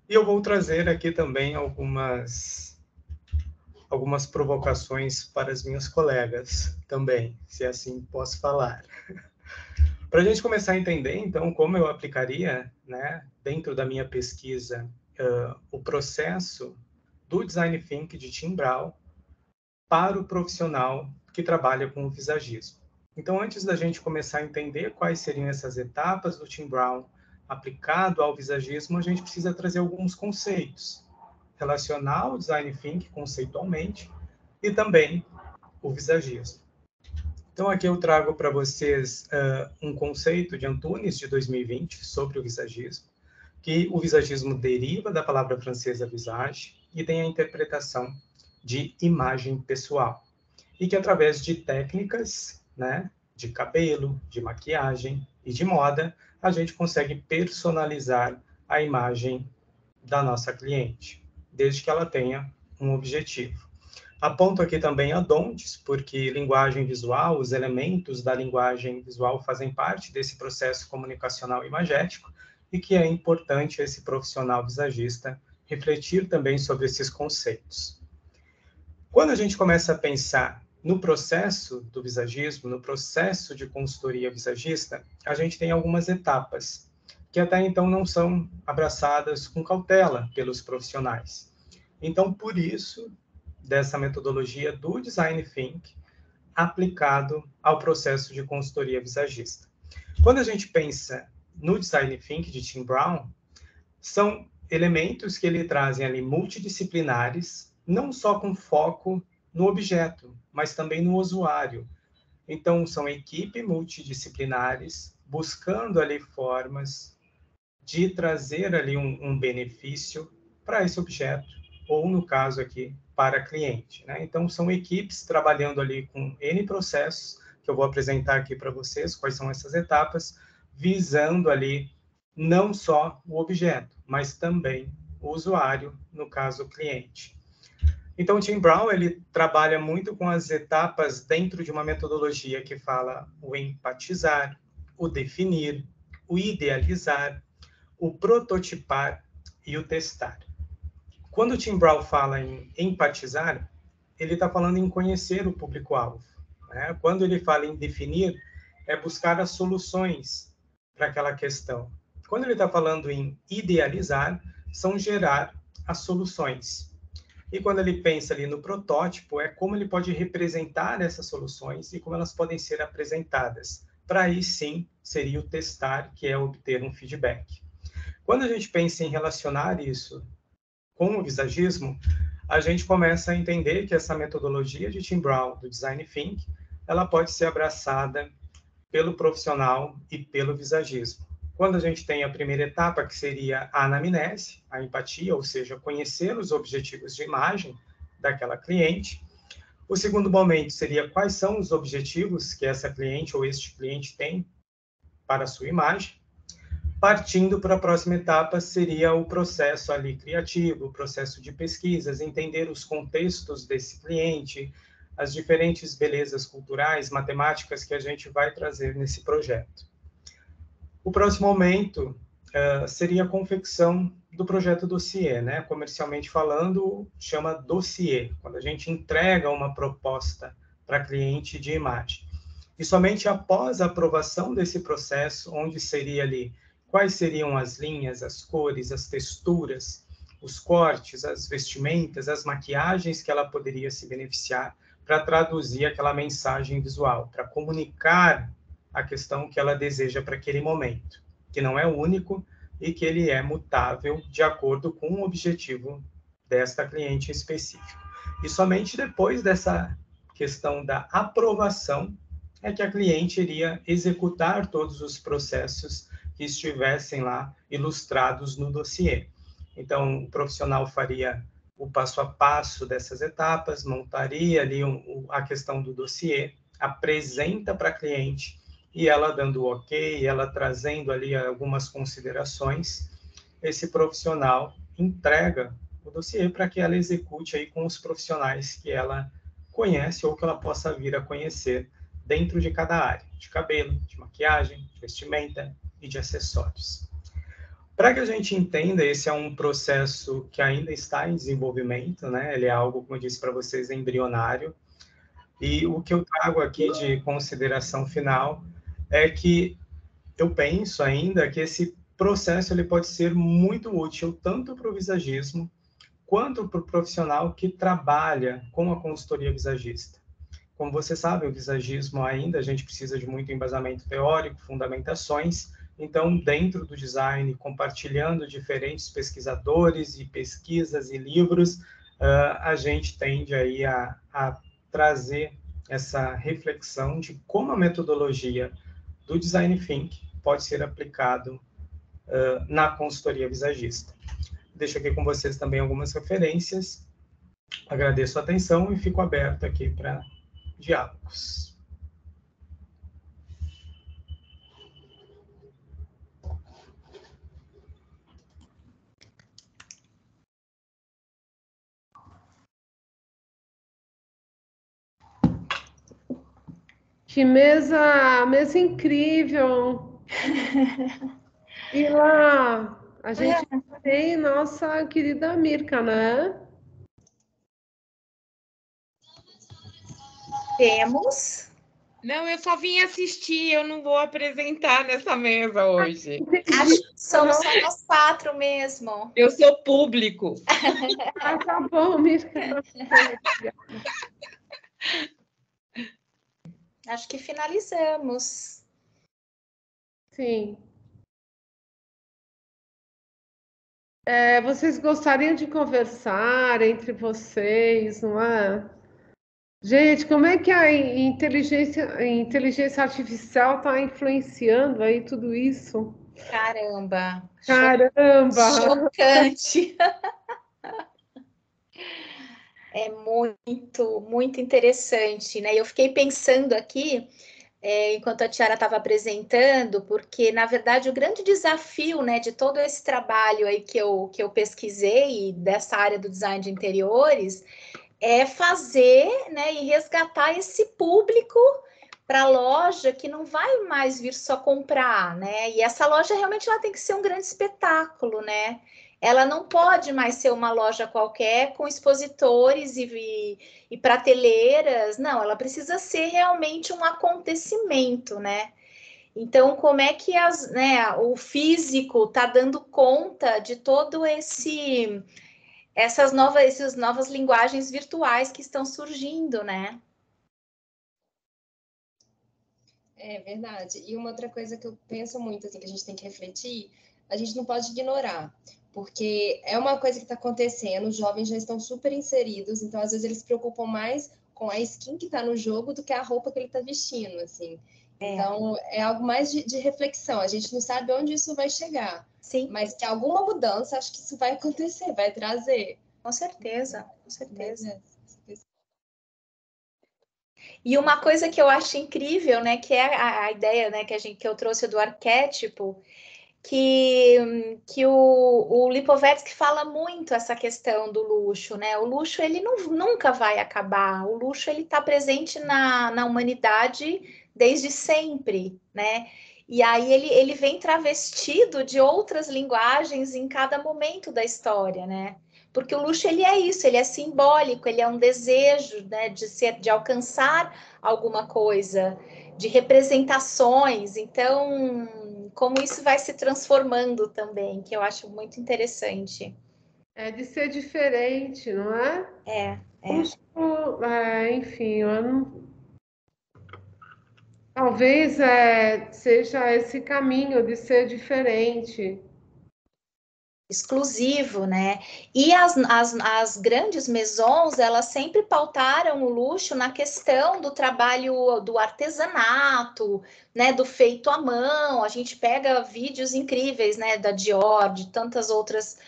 e eu vou trazer aqui também algumas provocações para as minhas colegas também, se assim posso falar. Para a gente começar a entender, então, como eu aplicaria, né, dentro da minha pesquisa, o processo do Design Thinking de Tim Brown para o profissional que trabalha com o visagismo. Então, antes da gente começar a entender quais seriam essas etapas do Tim Brown aplicado ao visagismo, a gente precisa trazer alguns conceitos. Relacionar o Design Thinking conceitualmente e também o visagismo. Então, aqui eu trago para vocês um conceito de Antunes, de 2020, sobre o visagismo, que o visagismo deriva da palavra francesa visage e tem a interpretação de imagem pessoal. E que através de técnicas, né, de cabelo, de maquiagem e de moda, a gente consegue personalizar a imagem da nossa cliente, desde que ela tenha um objetivo. Aponto aqui também a Dontes, porque linguagem visual, os elementos da linguagem visual fazem parte desse processo comunicacional imagético e que é importante esse profissional visagista refletir também sobre esses conceitos. Quando a gente começa a pensar no processo do visagismo, no processo de consultoria visagista, a gente tem algumas etapas que até então não são abraçadas com cautela pelos profissionais. Então, por isso, dessa metodologia do Design Thinking aplicado ao processo de consultoria visagista. Quando a gente pensa no Design Thinking de Tim Brown, são elementos que ele trazem ali multidisciplinares, não só com foco no objeto, mas também no usuário. Então, são equipes multidisciplinares buscando ali formas de trazer ali um benefício para esse objeto, ou no caso aqui, para cliente. Né? Então, são equipes trabalhando ali com N processos, que eu vou apresentar aqui para vocês, quais são essas etapas, visando ali não só o objeto, mas também o usuário, no caso, o cliente. Então, o Tim Brown, ele trabalha muito com as etapas dentro de uma metodologia que fala o empatizar, o definir, o idealizar, o prototipar e o testar. Quando o Tim Brown fala em empatizar, ele está falando em conhecer o público-alvo. Né? Quando ele fala em definir, é buscar as soluções para aquela questão. Quando ele está falando em idealizar, são gerar as soluções. E quando ele pensa ali no protótipo, é como ele pode representar essas soluções e como elas podem ser apresentadas. Para aí sim, seria o testar, que é obter um feedback. Quando a gente pensa em relacionar isso com o visagismo, a gente começa a entender que essa metodologia de Tim Brown, do Design Thinking, ela pode ser abraçada pelo profissional e pelo visagismo. Quando a gente tem a primeira etapa, que seria a anamnese, a empatia, ou seja, conhecer os objetivos de imagem daquela cliente. O segundo momento seria quais são os objetivos que essa cliente ou este cliente tem para a sua imagem. Partindo para a próxima etapa, seria o processo ali criativo, o processo de pesquisas, entender os contextos desse cliente, as diferentes belezas culturais, matemáticas que a gente vai trazer nesse projeto. O próximo momento seria a confecção do projeto dossiê, né? Comercialmente falando, chama dossiê, quando a gente entrega uma proposta para cliente de imagem. E somente após a aprovação desse processo, onde seria ali quais seriam as linhas, as cores, as texturas, os cortes, as vestimentas, as maquiagens que ela poderia se beneficiar para traduzir aquela mensagem visual, para comunicar a questão que ela deseja para aquele momento, que não é único e que ele é mutável de acordo com o objetivo desta cliente específico. E somente depois dessa questão da aprovação é que a cliente iria executar todos os processos que estivessem lá ilustrados no dossiê. Então, o profissional faria o passo a passo dessas etapas, montaria ali a questão do dossiê, apresenta para a cliente, e ela dando o ok, ela trazendo ali algumas considerações, esse profissional entrega o dossiê para que ela execute aí com os profissionais que ela conhece ou que ela possa vir a conhecer dentro de cada área, de cabelo, de maquiagem, de vestimenta e de acessórios. Para que a gente entenda, esse é um processo que ainda está em desenvolvimento, né? Ele é algo, como eu disse para vocês, embrionário. E o que eu trago aqui de consideração final é que eu penso ainda que esse processo ele pode ser muito útil tanto para o visagismo quanto para o profissional que trabalha com a consultoria visagista. Como você sabe, o visagismo ainda a gente precisa de muito embasamento teórico, fundamentações. Então, dentro do design, compartilhando diferentes pesquisadores e pesquisas e livros, a gente tende aí a trazer essa reflexão de como a metodologia do Design Think pode ser aplicado na consultoria visagista. Deixo aqui com vocês também algumas referências. Agradeço a atenção e fico aberto aqui para diálogos. Que mesa incrível! E lá, a gente tem nossa querida Mirka, né? Temos. Não, eu só vim assistir, eu não vou apresentar nessa mesa hoje. Acho que somos só nós 4 mesmo. Eu sou público. Ah, tá bom, Mirka. Acho que finalizamos. Sim. Vocês gostariam de conversar entre vocês, não é? Gente, como é que a inteligência artificial está influenciando aí tudo isso? Caramba! Caramba! Chocante! É muito, muito interessante, né? Eu fiquei pensando aqui, enquanto a Tiara estava apresentando, porque, na verdade, o grande desafio, né, de todo esse trabalho aí que eu pesquisei, dessa área do design de interiores, é fazer, né, e resgatar esse público para a loja que não vai mais vir só comprar, né? E essa loja realmente ela tem que ser um grande espetáculo, né? Ela não pode mais ser uma loja qualquer com expositores e prateleiras. Não, ela precisa ser realmente um acontecimento, né? Então, como é que o físico está dando conta de todo essas novas linguagens virtuais que estão surgindo, né? É verdade. E uma outra coisa que eu penso muito, assim, que a gente tem que refletir, a gente não pode ignorar, porque é uma coisa que está acontecendo, os jovens já estão super inseridos, então às vezes eles se preocupam mais com a skin que está no jogo do que a roupa que ele está vestindo, assim. Então, é algo mais de reflexão. A gente não sabe onde isso vai chegar. Sim. Mas que alguma mudança, acho que isso vai acontecer, vai trazer. Com certeza, com certeza. E uma coisa que eu acho incrível, né, que é a ideia, né, que eu trouxe do arquétipo, que o Lipovetsky fala muito essa questão do luxo, né? O luxo ele nunca vai acabar. O luxo ele está presente na humanidade desde sempre, né? E aí ele vem travestido de outras linguagens em cada momento da história, né? Porque o luxo ele é isso, ele é simbólico, ele é um desejo, né, de alcançar alguma coisa, de representações. Então, como isso vai se transformando também, que eu acho muito interessante. É de ser diferente, não é? Enfim, eu não... talvez seja esse caminho de ser diferente. Exclusivo, né? E as grandes maisons, elas sempre pautaram o luxo na questão do trabalho do artesanato, né? Do feito à mão. A gente pega vídeos incríveis, né? Da Dior, de tantas outras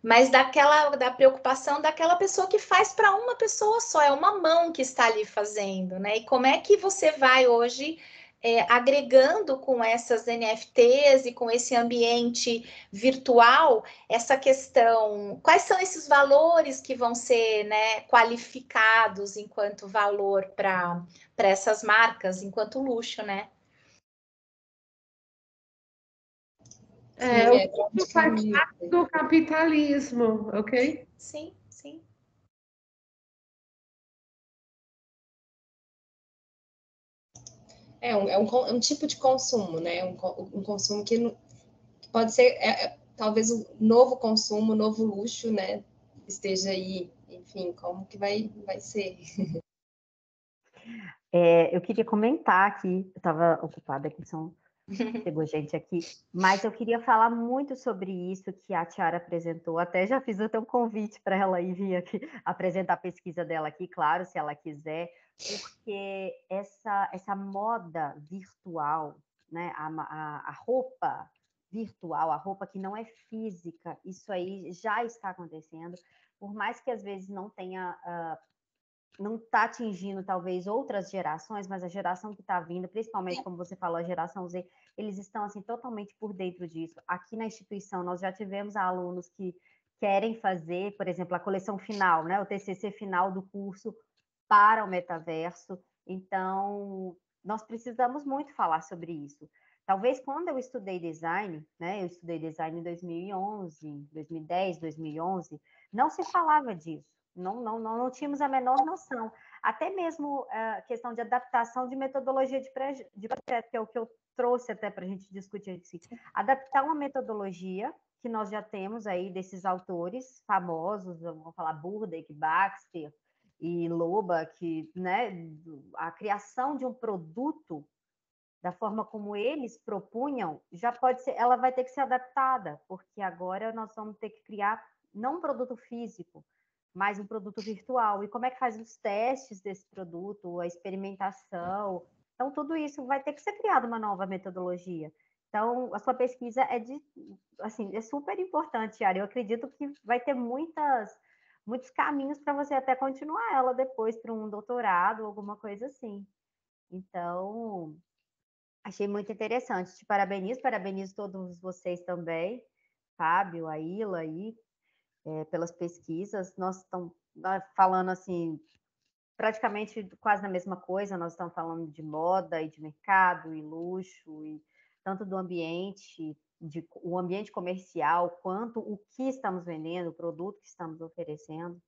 mas da preocupação daquela pessoa que faz para uma pessoa só, é uma mão que está ali fazendo, né? E como é que você vai hoje agregando com essas NFTs e com esse ambiente virtual, essa questão, quais são esses valores que vão ser, né, qualificados enquanto valor para essas marcas, enquanto luxo, né? Tudo faz parte do capitalismo, ok? Sim, sim. É um tipo de consumo, né? Um consumo que pode ser, talvez, o novo consumo, o novo luxo, né? Esteja aí, enfim, como que vai ser? Eu queria comentar aqui, eu estava ocupada aqui, chegou gente aqui, mas eu queria falar muito sobre isso que a Tiara apresentou, até já fiz até um convite para ela ir vir aqui apresentar a pesquisa dela aqui, claro, se ela quiser, porque essa moda virtual, né, a roupa virtual, a roupa que não é física, isso aí já está acontecendo, por mais que às vezes não tenha... não está atingindo talvez outras gerações, mas a geração que está vindo, principalmente como você falou, a geração Z, eles estão assim totalmente por dentro disso. Aqui na instituição nós já tivemos alunos que querem fazer, por exemplo, a coleção final, né, o TCC final do curso para o metaverso. Então, nós precisamos muito falar sobre isso. Talvez quando eu estudei design, né, eu estudei design em 2011, 2010, 2011, não se falava disso. Não tínhamos a menor noção. Até mesmo a questão de adaptação de metodologia de projeto, que é o que eu trouxe até para a gente discutir. Assim. Adaptar uma metodologia que nós já temos aí desses autores famosos, vamos falar Burdick, Baxter e Loba, que, né, a criação de um produto da forma como eles propunham, já pode ser, ela vai ter que ser adaptada, porque agora nós vamos ter que criar não um produto físico, mas um produto virtual. E como é que faz os testes desse produto, a experimentação? Então, tudo isso vai ter que ser criado uma nova metodologia. Então, a sua pesquisa é super importante, Yara. Eu acredito que vai ter muitos caminhos para você até continuar ela depois para um doutorado, alguma coisa assim. Então, achei muito interessante. Te parabenizo todos vocês também, Fábio, a Ila aí, pelas pesquisas. Nós estamos falando assim, praticamente quase na mesma coisa, nós estamos falando de moda e de mercado e luxo, e tanto do ambiente, o ambiente comercial, quanto o que estamos vendendo, o produto que estamos oferecendo.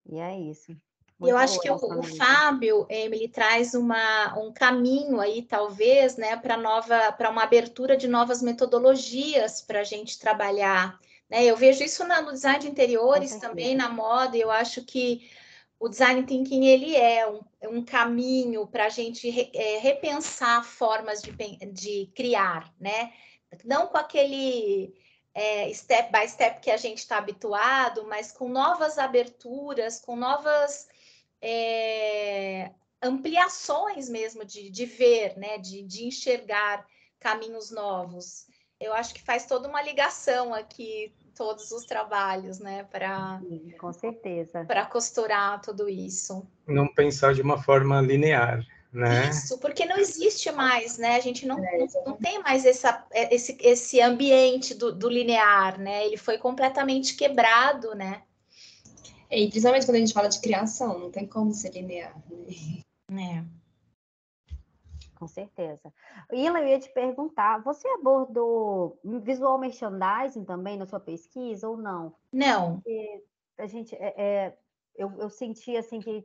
E é isso. Muito eu acho que o Fábio, ele traz um caminho aí, talvez, né, para uma abertura de novas metodologias para a gente trabalhar. Né? Eu vejo isso no design de interiores também, na moda, e eu acho que o design thinking ele é um caminho para a gente repensar formas de criar, né? Não com aquele step by step que a gente está habituado, mas com novas aberturas, com novas ampliações mesmo de ver, né? De enxergar caminhos novos. Eu acho que faz toda uma ligação aqui, todos os trabalhos, né? Com certeza. Para costurar tudo isso. Não pensar de uma forma linear, né? Isso, porque não existe mais, né? A gente não tem mais esse ambiente do linear, né? Ele foi completamente quebrado, né? E principalmente quando a gente fala de criação, não tem como ser linear, né? Com certeza. Ila, eu ia te perguntar, você abordou visual merchandising também na sua pesquisa ou não? Não. Porque a gente, eu senti assim que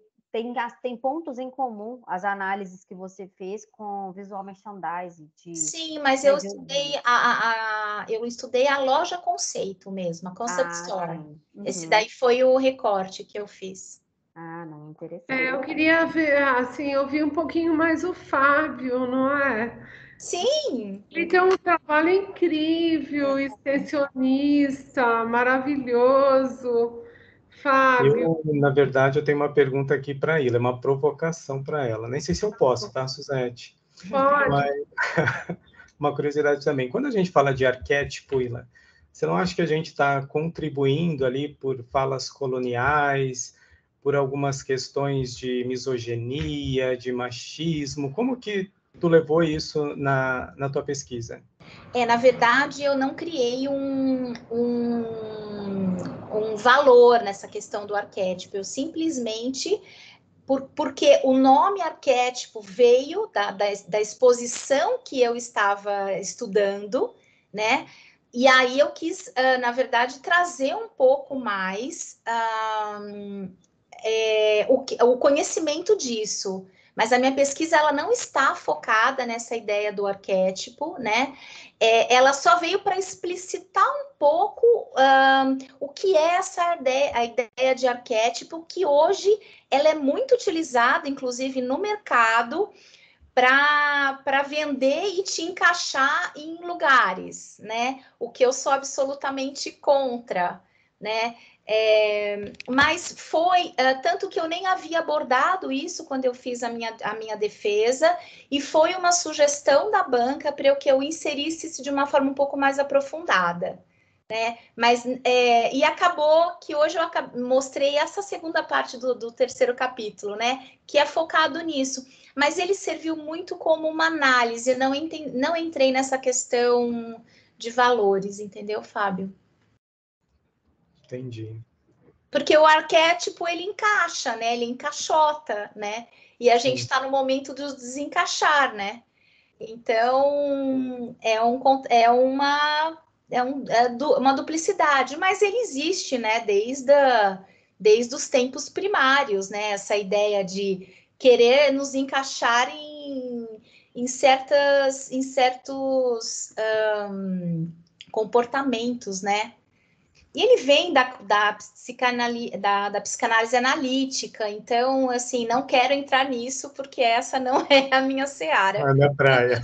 tem pontos em comum as análises que você fez com visual merchandising. Sim, mas eu estudei a loja conceito mesmo, a Concept Store. Uhum. Esse daí foi o recorte que eu fiz. Ah, não, interessante. Eu queria ver, assim, ouvir um pouquinho mais o Fábio, não é? Sim! Ele tem um trabalho incrível, extensionista, maravilhoso. Fábio. Na verdade, eu tenho uma pergunta aqui para a Ila, uma provocação para ela. Nem sei se eu posso, tá, Suzete? Pode. Mas, uma curiosidade também. Quando a gente fala de arquétipo, Ila, Você não acha que a gente está contribuindo ali por falas coloniais, por algumas questões de misoginia, de machismo? Como que tu levou isso na tua pesquisa? Na verdade, eu não criei um valor nessa questão do arquétipo. Eu simplesmente, porque o nome arquétipo veio da exposição que eu estava estudando, né? E aí eu quis, na verdade, trazer um pouco mais o conhecimento disso. Mas a minha pesquisa ela não está focada nessa ideia do arquétipo, né? Ela só veio para explicitar um pouco o que é essa ideia, a ideia de arquétipo, que hoje ela é muito utilizada, inclusive no mercado, para vender e te encaixar em lugares, né? O que eu sou absolutamente contra, né? Mas foi tanto que eu nem havia abordado isso quando eu fiz a minha defesa, e foi uma sugestão da banca para que eu inserisse isso de uma forma um pouco mais aprofundada. Né? Mas e acabou que hoje eu mostrei essa segunda parte do terceiro capítulo, né? Que é focado nisso. Mas ele serviu muito como uma análise. Eu não entrei nessa questão de valores, entendeu, Fábio? Entendi. Porque o arquétipo ele encaixa, né? Ele encaixota, né? E a gente está no momento do desencaixar, né? Então é uma duplicidade, mas ele existe, né? Desde os tempos primários, né? Essa ideia de querer nos encaixar em certos comportamentos, né? E ele vem da psicanálise analítica, então, assim, não quero entrar nisso, porque essa não é a minha seara. É a minha praia.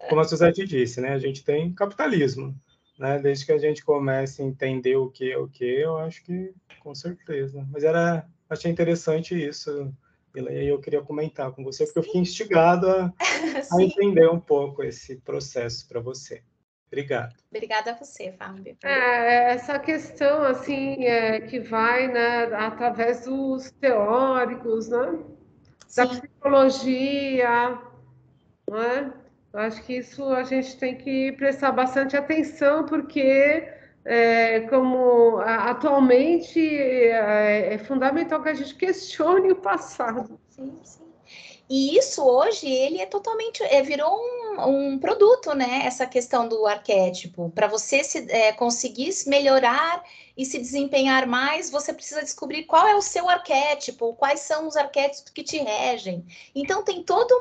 Como a Suzete disse, né? A gente tem capitalismo, né? Desde que a gente comece a entender o que é o que, eu acho que com certeza. Mas achei interessante isso, e aí eu queria comentar com você, porque eu fiquei instigado a entender um pouco esse processo para você. Obrigado. Obrigada a você, Fábio. Essa questão, assim, que vai, né, através dos teóricos, né, da psicologia, não é? Eu acho que isso a gente tem que prestar bastante atenção, porque, como atualmente, é fundamental que a gente questione o passado. Sim, sim. E isso hoje, ele é totalmente, virou um produto, né? Essa questão do arquétipo. Para você conseguir melhorar e se desempenhar mais, você precisa descobrir qual é o seu arquétipo, quais são os arquétipos que te regem. Então, tem toda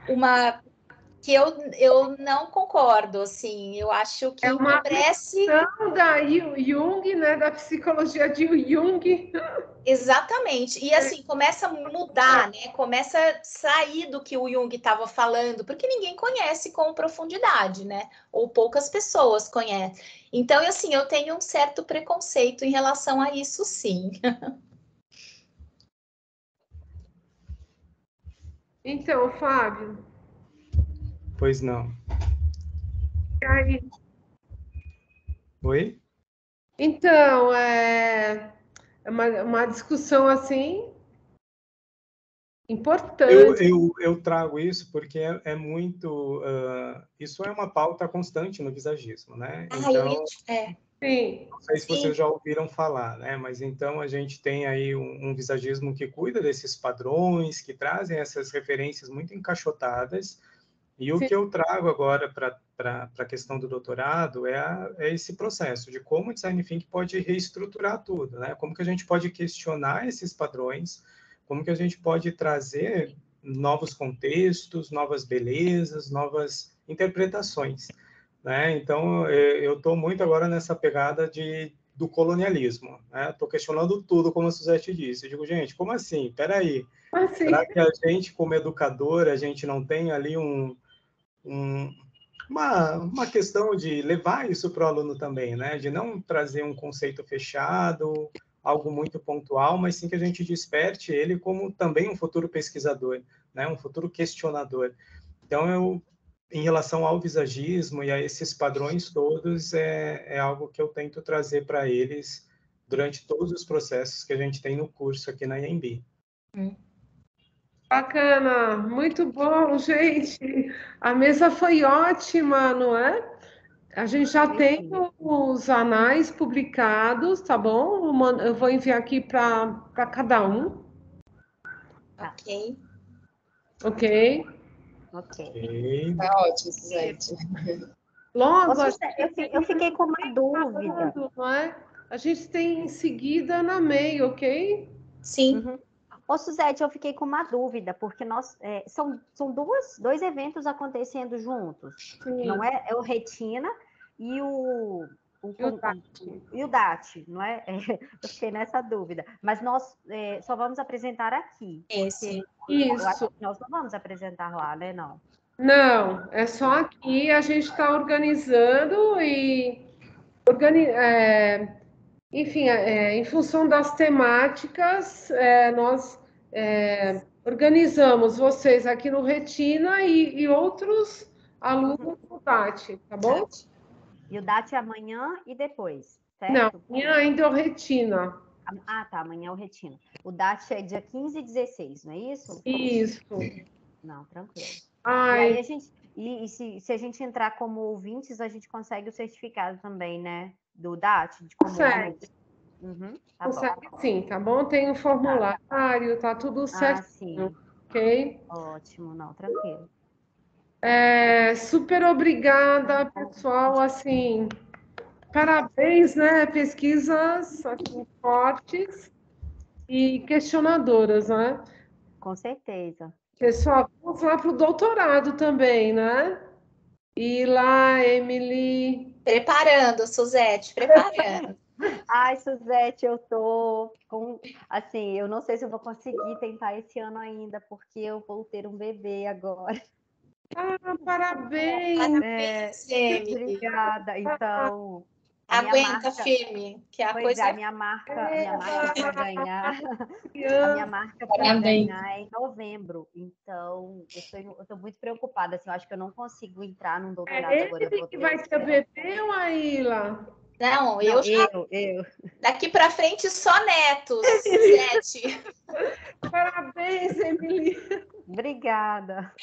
uma que eu não concordo, assim, eu acho que empobrece... da Jung, né, da psicologia de Jung. Exatamente, e assim, começa a mudar, né, começa a sair do que o Jung estava falando, porque ninguém conhece com profundidade, né, ou poucas pessoas conhecem. Então, assim, eu tenho um certo preconceito em relação a isso, sim. Então, Fábio... Pois não. E aí? Oi? Então, é uma discussão, assim, importante. Eu trago isso porque é muito... isso é uma pauta constante no visagismo, né? Então, Sim. não sei se vocês já ouviram falar, né? Mas então a gente tem aí um visagismo que cuida desses padrões, que trazem essas referências muito encaixotadas. E o que eu trago agora para a questão do doutorado é esse processo de como o design thinking pode reestruturar tudo, né? Como que a gente pode questionar esses padrões, como que a gente pode trazer novos contextos, novas belezas, novas interpretações, né? Então, eu estou muito agora nessa pegada do colonialismo, né? Estou questionando tudo, como a Suzete disse. Eu digo, gente, como assim? Espera aí. Será que a gente, como educador, a gente não tem ali uma questão de levar isso para o aluno também, né? De não trazer um conceito fechado, algo muito pontual, mas sim que a gente desperte ele como também um futuro pesquisador, né? Um futuro questionador. Então, em relação ao visagismo e a esses padrões todos, é algo que eu tento trazer para eles durante todos os processos que a gente tem no curso aqui na IMB. Bacana, muito bom, gente. A mesa foi ótima, não é? A gente já tem os anais publicados, tá bom? Eu vou enviar aqui para cada um. Ok. Ok? Ok. Tá ótimo, Suzete. Logo, Eu fiquei com uma dúvida. não é? A gente tem em seguida na MEI, ok? Sim. Uhum. Ô, Suzete, eu fiquei com uma dúvida, porque são dois eventos acontecendo juntos. Sim. Não é? É o Retina e o DAT, não é? Eu fiquei nessa dúvida. Mas nós só vamos apresentar aqui. Esse. Eu acho Isso. que nós não vamos apresentar lá, né? Não. Não, é só aqui. A gente está organizando e enfim, em função das temáticas, nós organizamos vocês aqui no Retina e outros alunos do DAT, tá bom? E o DAT é amanhã e depois, certo? Não, amanhã ainda é o Retina. Ah, tá, amanhã é o Retina. O DAT é dia 15 e 16, não é isso? Isso. Não, tranquilo. Ai, E aí a gente, se a gente entrar como ouvintes, a gente consegue o certificado também, né? Do DAT, de como consegue. ouvinte. Tá Consegue bom. sim, tá bom? Tem o formulário, tá tudo certo, sim. ok? Ótimo, não, tranquilo. Super obrigada, pessoal, assim, parabéns, né? Pesquisas assim, fortes e questionadoras, né? Com certeza. Pessoal, vamos lá para o doutorado também, né? E lá, Emily. Preparando, Suzete, preparando. Ai, Suzete, eu tô com, assim, eu não sei se eu vou conseguir tentar esse ano ainda, porque eu vou ter um bebê agora. Ah, parabéns! Parabéns, Emily. Obrigada. Então, Aguenta firme, que a coisa a minha marca para ganhar, a minha marca para Parabéns. ganhar é em novembro. Então, eu tô muito preocupada, assim, eu acho que eu não consigo entrar num doutorado É agora. ele que vai ter bebê ou a Ilha? Não, eu Daqui para frente só netos, Suzete. Parabéns, Emily. Obrigada.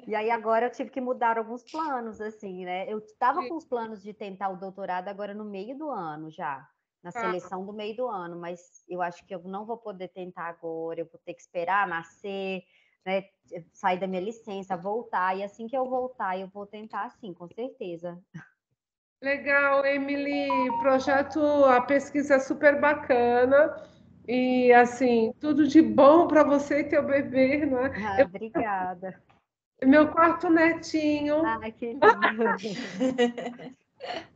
E aí agora eu tive que mudar alguns planos, assim, né? Eu estava com os planos de tentar o doutorado agora no meio do ano já, na seleção do meio do ano, mas eu acho que eu não vou poder tentar agora, eu vou ter que esperar nascer, né? Sair da minha licença, voltar, e assim que eu voltar, eu vou tentar sim, com certeza. Legal, Emily. A pesquisa é super bacana. E, assim, tudo de bom para você e teu bebê, né? Obrigada. Meu quarto netinho. Que lindo.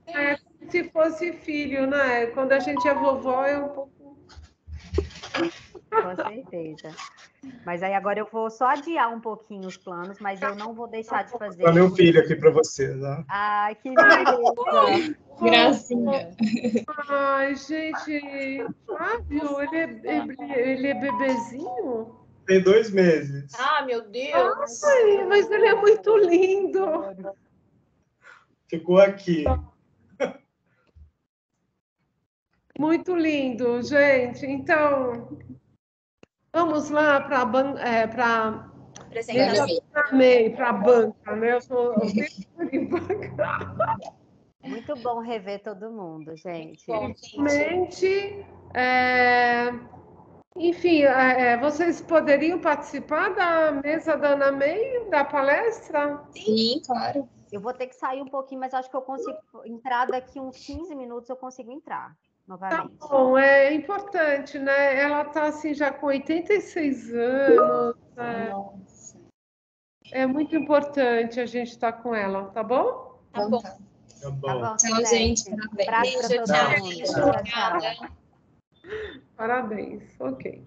É como se fosse filho, né? Quando a gente é vovó, é um pouco... Com certeza. Mas aí agora eu vou só adiar um pouquinho os planos, mas eu não vou deixar de fazer. Para meu filho aqui para você, né? Ai, que lindo! Gracinha. Ai, gente, Fábio, ele é bebezinho? Tem 2 meses. Ah, meu Deus! Ai, mas ele é muito lindo. Ficou aqui. Muito lindo, gente. Então, vamos lá para Apresentação. para a banca, né? Eu sou em banca. Muito bom rever todo mundo, gente. Bom, Realmente, enfim, vocês poderiam participar da mesa da Ana May, da palestra? Sim, claro. Eu vou ter que sair um pouquinho, mas acho que eu consigo entrar daqui uns 15 minutos, eu consigo entrar novamente. Tá bom, é importante, né? Ela está assim já com 86 anos. Nossa. É muito importante a gente estar com ela, tá bom? Tá bom. Tá Tá bom. bom, Tchau, gente. Um Parabéns. abraço para todo Beijo, mundo. tchau, Tchau, tchau. Parabéns. Ok.